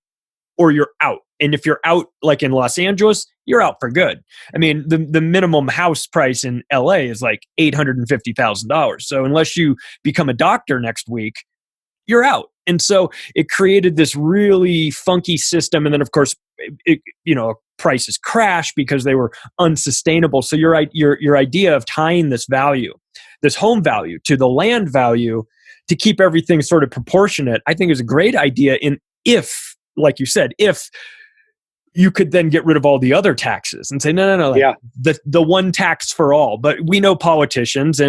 or you're out. And if you're out, like in Los Angeles, you're out for good. I mean, the minimum house price in LA is like $850,000. So unless you become a doctor next week, you're out. And so it created this really funky system. And then, of course, prices crash because they were unsustainable. So your idea of tying this value, this home value, to the land value to keep everything sort of proportionate, I think is a great idea. If, like you said, if you could then get rid of all the other taxes and say, no, the one tax for all. But we know politicians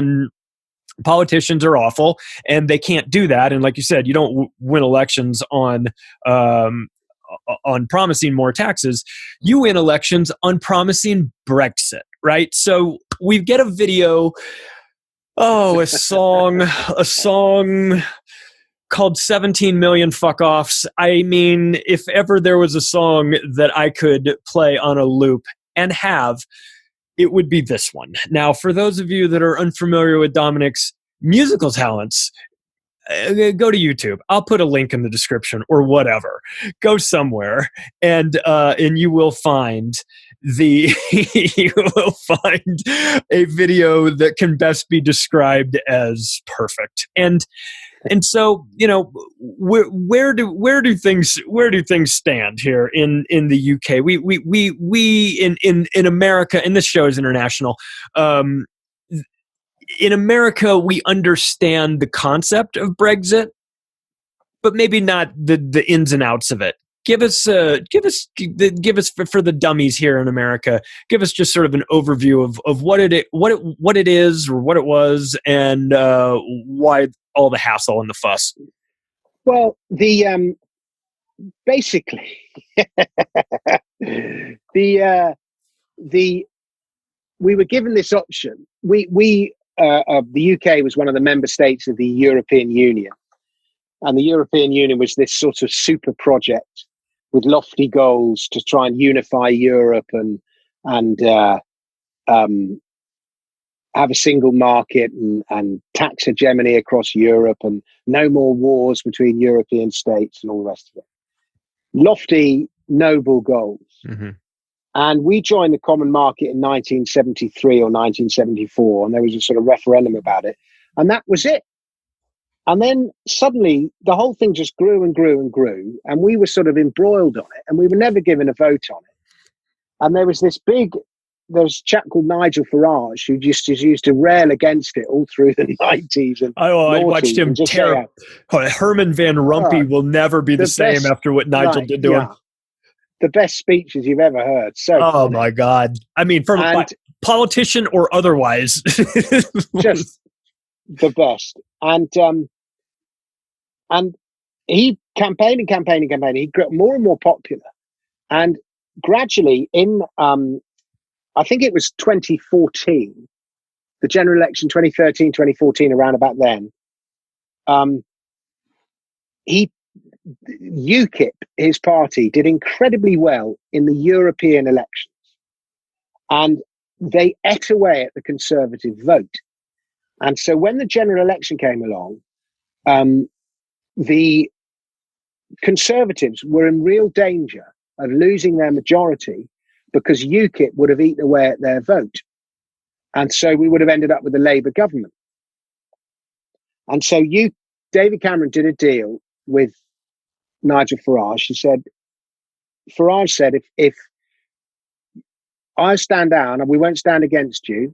are awful, and they can't do that. And like you said, you don't win elections on promising more taxes. You win elections on promising Brexit, right? So we get a video, a song called 17 Million Fuck Offs. I mean, if ever there was a song that I could play on a loop and have, it would be this one. Now, for those of you that are unfamiliar with Dominic's musical talents, go to YouTube. I'll put a link in the description or whatever. Go somewhere and you will find you will find a video that can best be described as perfect. And so, you know, where do things stand here in the UK? We in America, and this show is international. In America, we understand the concept of Brexit, but maybe not the ins and outs of it. Give us for the dummies here in America. Give us just sort of an overview of what it is or what it was, and why all the hassle and the fuss. Well, basically we were given this option. The UK was one of the member states of the European Union. And the European Union was this sort of super project with lofty goals to try and unify Europe and have a single market and tax hegemony across Europe and no more wars between European states and all the rest of it. Lofty, noble goals. Mm-hmm. And we joined the common market in 1973 or 1974, and there was a sort of referendum about it. And that was it. And then suddenly the whole thing just grew and grew and grew, and we were sort of embroiled on it, and we were never given a vote on it. And there was a chap called Nigel Farage who just used to rail against it all through the 90s. And I watched him tear. Herman Van Rompuy will never be the same after what Nigel did to him. The best speeches you've ever heard. So my God. I mean, from a politician or otherwise. Just the best. And he campaigned. He got more and more popular. And gradually in, I think it was 2014, the general election, 2013, 2014, around about then, UKIP, his party, did incredibly well in the European elections, and they ate away at the Conservative vote. And so when the general election came along, the Conservatives were in real danger of losing their majority because UKIP would have eaten away at their vote. And so we would have ended up with a Labour government. And so David Cameron did a deal with Nigel Farage. Farage said, if I stand down and we won't stand against you,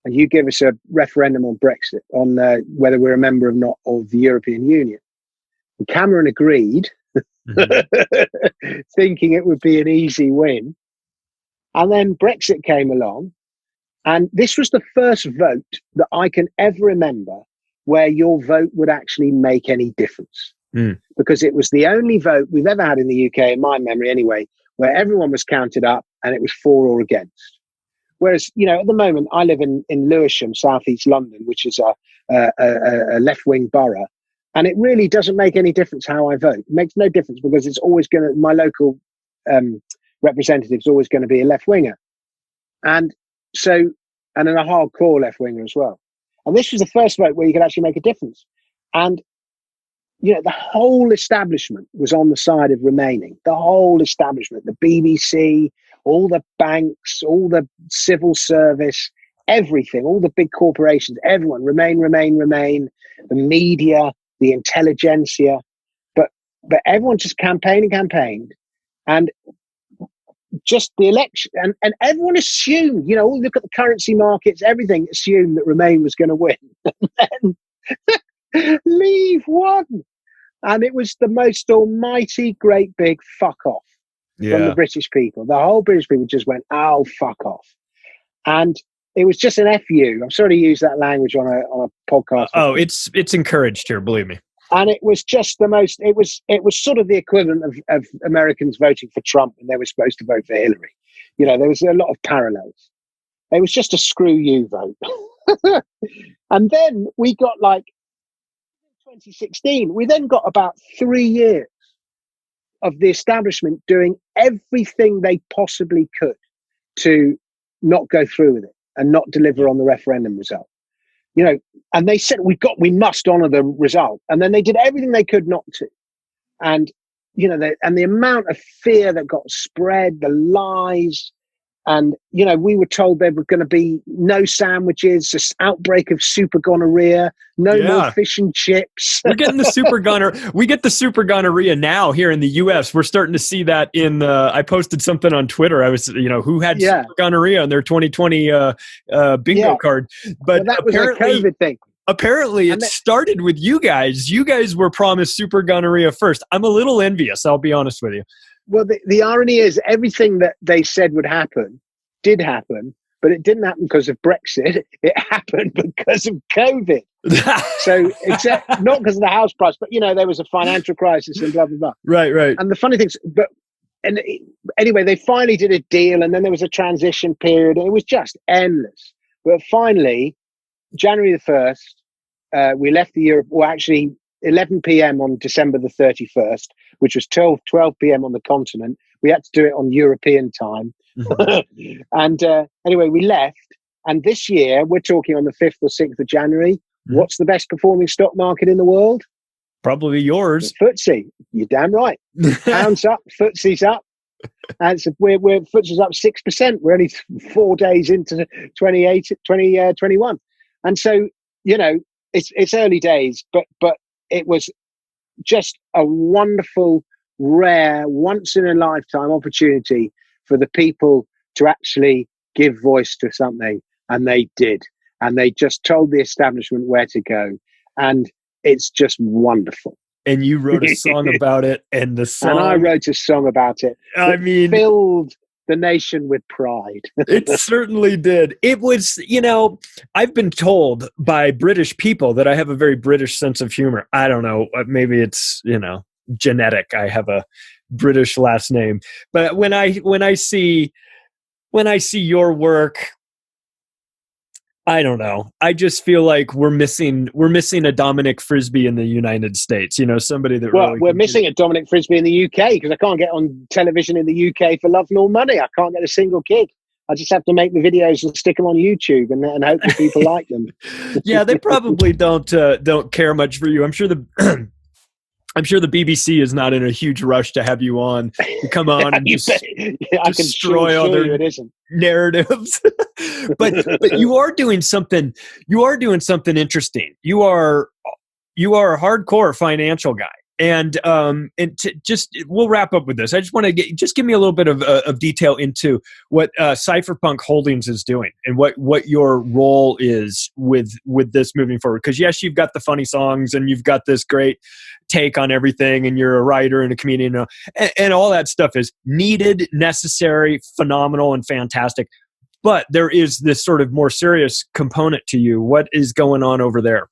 and you give us a referendum on Brexit, on whether we're a member or not of the European Union. And Cameron agreed, thinking it would be an easy win. And then Brexit came along, and this was the first vote that I can ever remember where your vote would actually make any difference. Because it was the only vote we've ever had in the UK, in my memory anyway, where everyone was counted up and it was for or against. Whereas, you know, at the moment, I live in Lewisham, southeast London, which is a left-wing borough, and it really doesn't make any difference how I vote. It makes no difference because it's always going to, my local representative is always going to be a left-winger. And so, and then a hardcore left-winger as well. And this was the first vote where you could actually make a difference. And you know, the whole establishment was on the side of remaining. The whole establishment, the BBC, all the banks, all the civil service, everything, all the big corporations, everyone, remain, the media, the intelligentsia. But everyone just campaigned. And just the election, and everyone assumed, you know, look at the currency markets, everything assumed that Remain was going to win. And then Leave won. And it was the most almighty, great big fuck off from the British people. The whole British people just went, oh, fuck off. And it was just an FU. I'm sorry to use that language on a podcast. Oh, it's encouraged here, believe me. And it was just the most, it was sort of the equivalent of Americans voting for Trump when they were supposed to vote for Hillary. You know, there was a lot of parallels. It was just a screw you vote. And then we got like 2016. We then got about 3 years of the establishment doing everything they possibly could to not go through with it and not deliver on the referendum result. You know, and they said we must honour the result, and then they did everything they could not to. And you know, the amount of fear that got spread, the lies. And, you know, we were told there were going to be no sandwiches, this outbreak of super gonorrhea, no more fish and chips. We're getting the super gonorrhea. We get the super gonorrhea now here in the U.S. We're starting to see that in I posted something on Twitter. I was, you know, who had super gonorrhea on their 2020 bingo card. But that was a COVID thing. Apparently, it started with you guys. You guys were promised super gonorrhea first. I'm a little envious, I'll be honest with you. Well, the irony is everything that they said would happen did happen, but it didn't happen because of Brexit. It happened because of COVID. So not because of the house price, but, you know, there was a financial crisis and blah, blah, blah. Right. And the funny thing is, anyway, they finally did a deal, and then there was a transition period, and it was just endless. But finally, January the 1st, we left the Europe, or actually 11 p.m. on December the 31st, which was 12 p.m. on the continent. We had to do it on European time. Mm-hmm. And anyway, we left. And this year, we're talking on the 5th or 6th of January. Mm-hmm. What's the best performing stock market in the world? Probably yours. FTSE. You're damn right. Pounds up, FTSE's up. And so we're FTSE's up 6%. We're only 4 days into 2021. And so, you know, it's early days, but it was just a wonderful, rare, once-in-a-lifetime opportunity for the people to actually give voice to something. And they did. And they just told the establishment where to go. And it's just wonderful. And you wrote a song about it. And the song... And I wrote a song about it. I mean... filled the nation with pride. It certainly did. It was, you know, I've been told by British people that I have a very British sense of humor. I don't know. Maybe it's, you know, genetic. I have a British last name. But when I see your work, I don't know. I just feel like we're missing a Dominic Frisby in the United States. You know, somebody that we're missing a Dominic Frisby in the UK because I can't get on television in the UK for love nor money. I can't get a single gig. I just have to make the videos and stick them on YouTube and hope that people like them. Yeah, they probably don't care much for you. I'm sure the BBC is not in a huge rush to have you on to come on and just destroy all their narratives. but you are doing something. You are doing something interesting. You are a hardcore financial guy, and we'll wrap up with this. I just want to give me a little bit of detail into what Cypherpunk Holdings is doing and what your role is with this moving forward. Because yes, you've got the funny songs and you've got this great take on everything, and you're a writer and a comedian, and all that stuff is needed, necessary, phenomenal, and fantastic. But there is this sort of more serious component to you. What is going on over there?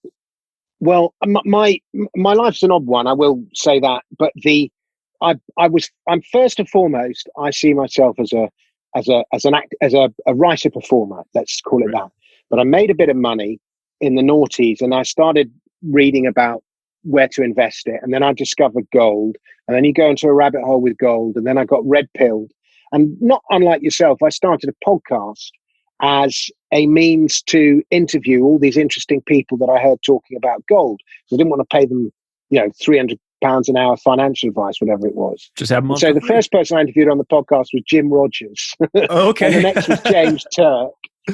Well, my life's an odd one, I will say that. But I'm first and foremost, I see myself as a writer performer. Let's call it that. But I made a bit of money in the noughties, and I started reading about where to invest it. And then I discovered gold, and then you go into a rabbit hole with gold. And then I got red pilled, and not unlike yourself, I started a podcast as a means to interview all these interesting people that I heard talking about gold. So I didn't want to pay them, you know, £300 an hour financial advice, whatever it was. Just have them. So the first person I interviewed on the podcast was Jim Rogers. Oh, okay. And the next was James Turk.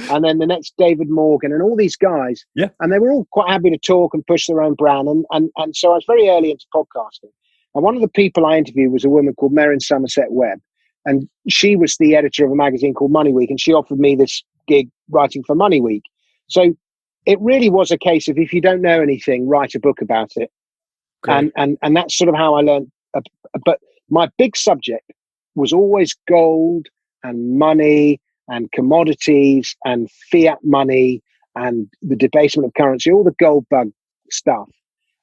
And then the next, David Morgan, and all these guys. Yeah. And they were all quite happy to talk and push their own brand. And so I was very early into podcasting. And one of the people I interviewed was a woman called Merrin Somerset Webb. And she was the editor of a magazine called Money Week. And she offered me this gig writing for Money Week. So it really was a case of, if you don't know anything, write a book about it. Okay. And that's sort of how I learned. But my big subject was always gold and money and commodities and fiat money and the debasement of currency, all the gold bug stuff.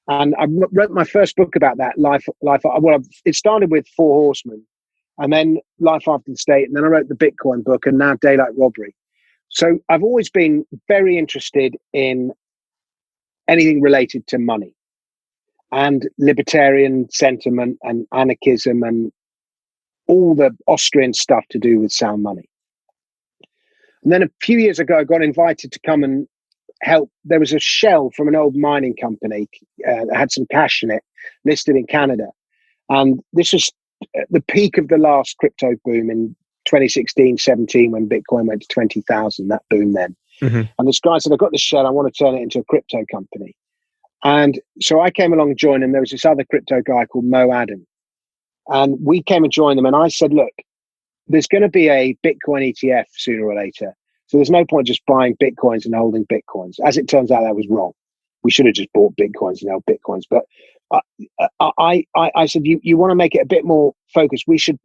And I wrote my first book about that, Life. Well, it started with Four Horsemen, and then Life After the State, and then I wrote the Bitcoin book, and now Daylight Robbery. So I've always been very interested in anything related to money. and libertarian sentiment and anarchism and all the Austrian stuff to do with sound money. And then a few years ago, I got invited to come and help. There was a shell from an old mining company that had some cash in it, listed in Canada. And this was the peak of the last crypto boom in 2016, 17, when Bitcoin went to 20,000, that boom then. Mm-hmm. And this guy said, I've got this shell, I want to turn it into a crypto company. And so I came along and joined him. There was this other crypto guy called Mo Adam. And we came and joined them. And I said, look, there's going to be a Bitcoin ETF sooner or later. So there's no point just buying Bitcoins and holding Bitcoins. As it turns out, that was wrong. We should have just bought Bitcoins and held Bitcoins. But I said, you want to make it a bit more focused. We should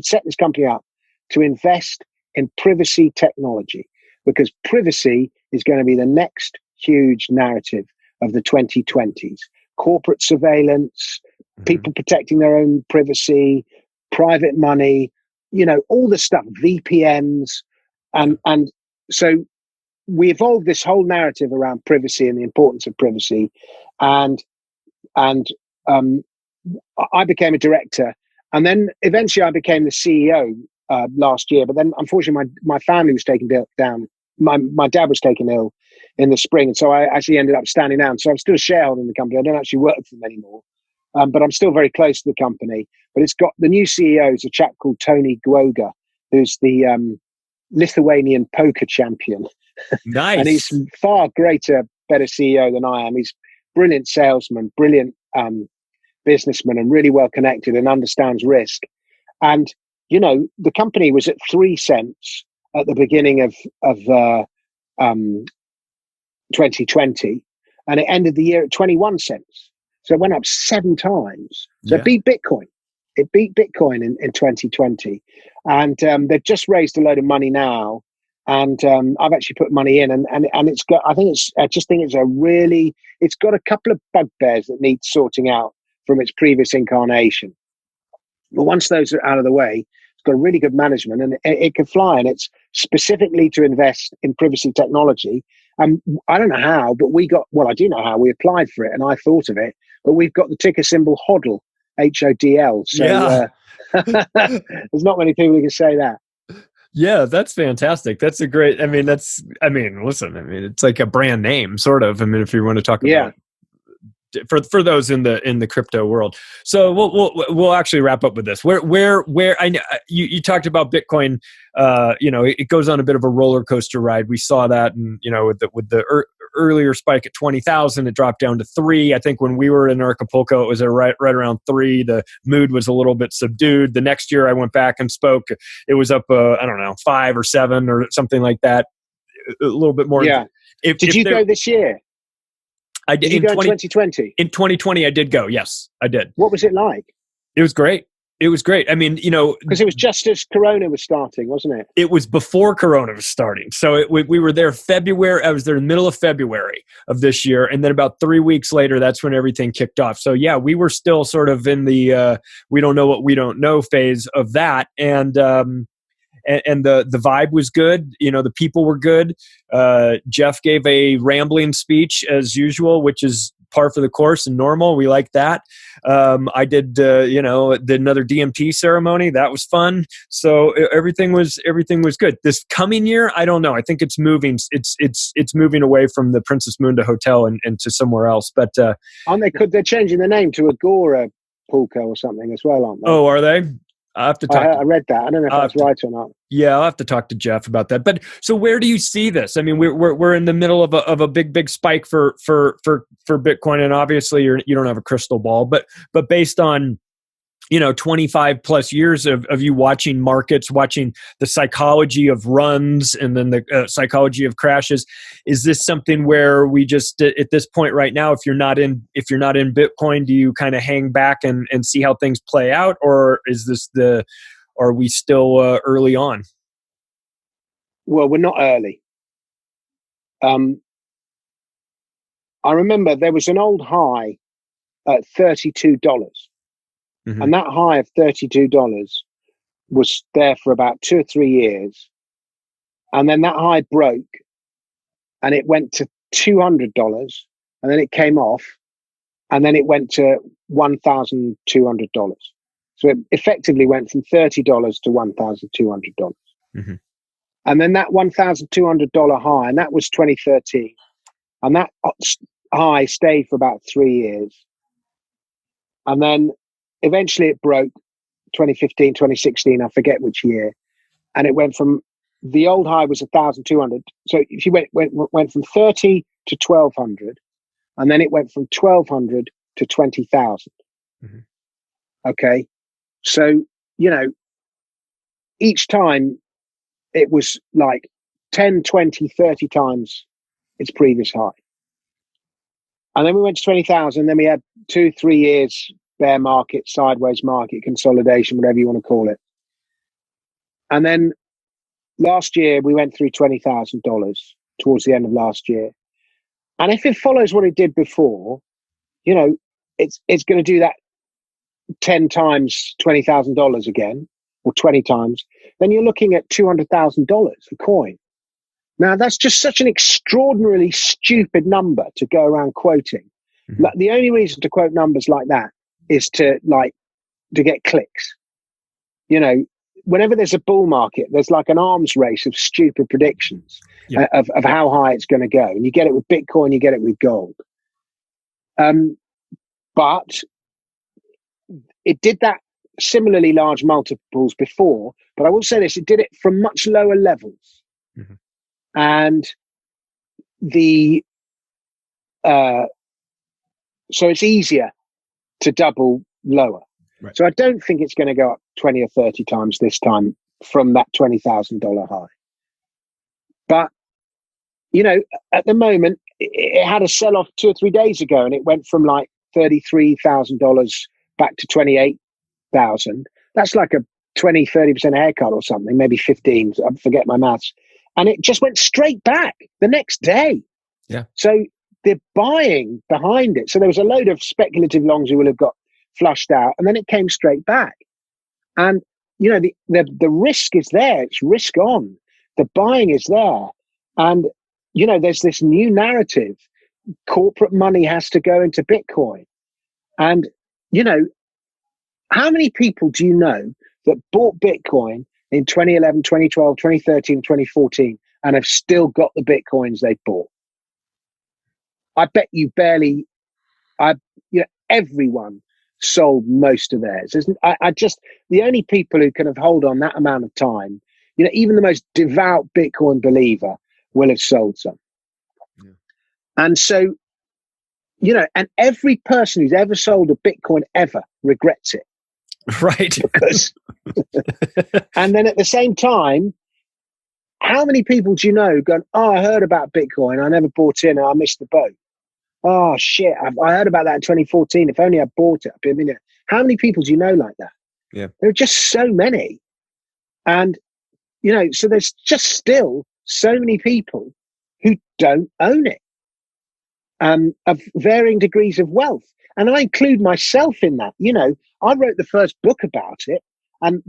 set this company up to invest in privacy technology, because privacy is going to be the next huge narrative of the 2020s. Corporate surveillance, people protecting their own privacy, private money, all the stuff, VPNs. And so we evolved this whole narrative around privacy and the importance of privacy. And I became a director. And then eventually I became the CEO last year. But then unfortunately my family was taken down. My dad was taken ill in the spring. And so I actually ended up standing down. So I'm still a shareholder in the company. I don't actually work for them anymore. But I'm still very close to the company. But it's got the new CEO is a chap called Tony Guoga, who's the Lithuanian poker champion. Nice. And he's far greater, better CEO than I am. He's brilliant salesman, brilliant businessman, and really well connected and understands risk. And, the company was at 3 cents at the beginning of 2020, and it ended the year at 21 cents. So it went up 7 times. So it beat Bitcoin. It beat Bitcoin in 2020. And they've just raised a load of money now. And I've actually put money in, and it's got, I just think it's got a couple of bugbears that need sorting out from its previous incarnation. But once those are out of the way, it's got a really good management, and it can fly. And it's specifically to invest in privacy technology. I don't know how, but I do know how. We applied for it, and I thought of it. But we've got the ticker symbol HODL, HODL. So there's not many people who can say that. Yeah, that's fantastic. That's a great, listen, it's like a brand name, sort of. If you want to talk about for those in the crypto world. So we'll actually wrap up with this. Where I know you talked about Bitcoin. It goes on a bit of a roller coaster ride. We saw that, and with the earlier spike at 20,000, it dropped down to 3. I think when we were in Acapulco, it was right around 3. The mood was a little bit subdued. The next year I went back and spoke. It was up, 5 or 7 or something like that. A little bit more. Yeah. Did you go this year? I did. Did you go in 2020? In 2020, I did go. Yes, I did. What was it like? It was great. Because it was just as Corona was starting, wasn't it? It was before Corona was starting. So we were there February. I was there in the middle of February of this year. And then about 3 weeks later, that's when everything kicked off. So yeah, we were still sort of in the we don't know what we don't know phase of that. And the vibe was good. The people were good. Jeff gave a rambling speech as usual, which is par for the course and normal. We like that. I did, did another DMT ceremony. That was fun. So everything was good. This coming year, I don't know. I think it's moving. It's moving away from the Princess Munda Hotel and to somewhere else. But aren't they? They're changing the name to Agora Pulco or something as well, aren't they? Oh, are they? I have to talk. I read that. I don't know if that's right or not. Yeah, I'll have to talk to Jeff about that. But so, where do you see this? We're in the middle of a big spike for Bitcoin, and obviously you don't have a crystal ball. But based on 25 plus years of you watching markets, watching the psychology of runs and then the psychology of crashes, is this something where we just at this point right now, if you're not in Bitcoin, do you kind of hang back and see how things play out, or are we still early on? Well, we're not early. I remember there was an old high at $32. Mm-hmm. And that high of $32 was there for about 2 or 3 years. And then that high broke and it went to $200 and then it came off and then it went to $1,200. So it effectively went from $30 to $1,200. Mm-hmm. And then that $1,200 high, and that was 2013, and that high stayed for about 3 years. And then eventually it broke 2015, 2016, I forget which year. And it went from, the old high was 1,200. So if you went from 30 to 1,200, and then it went from 1,200 to 20,000. Mm-hmm. Okay. So, each time it was like 10, 20, 30 times its previous high. And then we went to 20,000. Then we had 2-3 years bear market, sideways market, consolidation, whatever you want to call it. And then last year we went through $20,000 towards the end of last year. And if it follows what it did before, it's going to do that 10 times $20,000 again, or 20 times, then you're looking at $200,000 a coin. Now, that's just such an extraordinarily stupid number to go around quoting. Mm-hmm. Like, the only reason to quote numbers like that is to get clicks. Whenever there's a bull market, there's like an arms race of stupid predictions of how high it's going to go. And you get it with Bitcoin, you get it with gold. But it did that similarly large multiples before. But I will say this, it did it from much lower levels. Mm-hmm. And so it's easier to double lower. Right. So I don't think it's going to go up 20 or 30 times this time from that $20,000 high. But, at the moment, it had a sell-off 2 or 3 days ago, and it went from like $33,000 back to $28,000. That's like a 20-30% haircut or something, maybe 15. I forget my maths. And it just went straight back the next day. Yeah. So they're buying behind it. So there was a load of speculative longs who will have got flushed out, and then it came straight back. And the risk is there. It's risk on. The buying is there. And there's this new narrative. Corporate money has to go into Bitcoin. And how many people do you know that bought Bitcoin in 2011, 2012, 2013, 2014 and have still got the Bitcoins they bought? I bet you barely. Everyone sold most of theirs. The only people who can have hold on that amount of time, even the most devout Bitcoin believer will have sold some. Yeah. And so, and every person who's ever sold a Bitcoin ever regrets it. Right. Because, and then at the same time, how many people do you know going, oh, I heard about Bitcoin, I never bought in, and I missed the boat. Oh, shit, I heard about that in 2014. If only I bought it, I'd be a millionaire. How many people do you know like that? Yeah. There are just so many. And, so there's just still so many people who don't own it, of varying degrees of wealth. And I include myself in that. I wrote the first book about it. And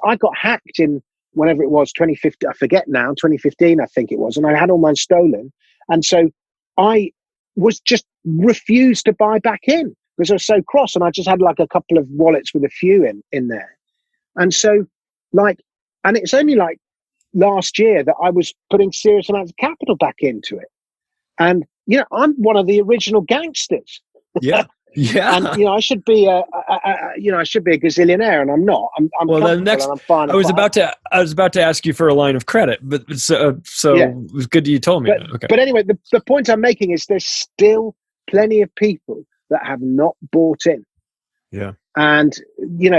I got hacked in whenever it was, 2015, I forget now, 2015, I think it was. And I had all mine stolen. And so I was just refused to buy back in because I was so cross, and I just had like a couple of wallets with a few in there. And so and it's only like last year that I was putting serious amounts of capital back into it. And, I'm one of the original gangsters. Yeah. Yeah. And, I should be a gazillionaire, and I'm not. I'm well, then next, and I'm fine. I was about to ask you for a line of credit, but so yeah. It was good that you told me that. Okay. But anyway, the point I'm making is there's still plenty of people that have not bought in. Yeah. And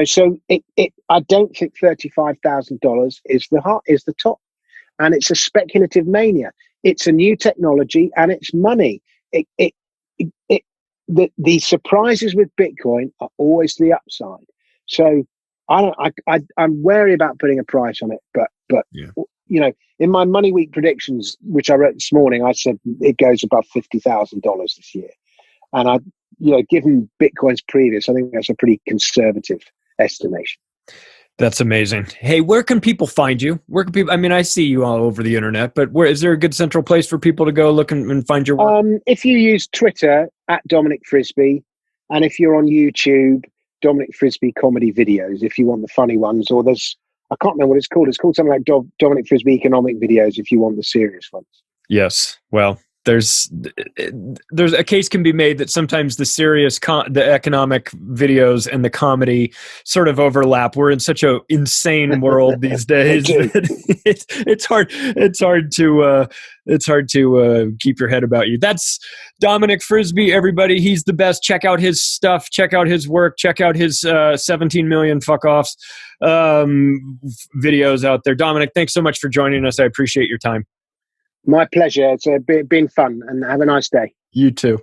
so I don't think $35,000 is the top, and it's a speculative mania. It's a new technology, and it's money. The surprises with Bitcoin are always the upside. So I'm wary about putting a price on it, but yeah. In my Money Week predictions, which I wrote this morning, I said it goes above $50,000 this year. And given Bitcoin's previous, I think that's a pretty conservative estimation. That's amazing. Hey, where can people find you? I see you all over the internet, but where is there a good central place for people to go look and find your work? If you use Twitter @Dominic Frisby, And if you're on YouTube, Dominic Frisby comedy videos, if you want the funny ones, or I can't remember what it's called. It's called something like Dominic Frisby economic videos if you want the serious ones. Yes. Well, there's a case can be made that sometimes the serious the economic videos and the comedy sort of overlap. We're in such a insane world these days. It's hard to keep your head about you. That's Dominic Frisby, everybody. He's the best. Check out his stuff. Check out his work. Check out his 17 million fuck offs videos out there. Dominic, thanks so much for joining us. I appreciate your time. My pleasure. It's been fun, and have a nice day. You too.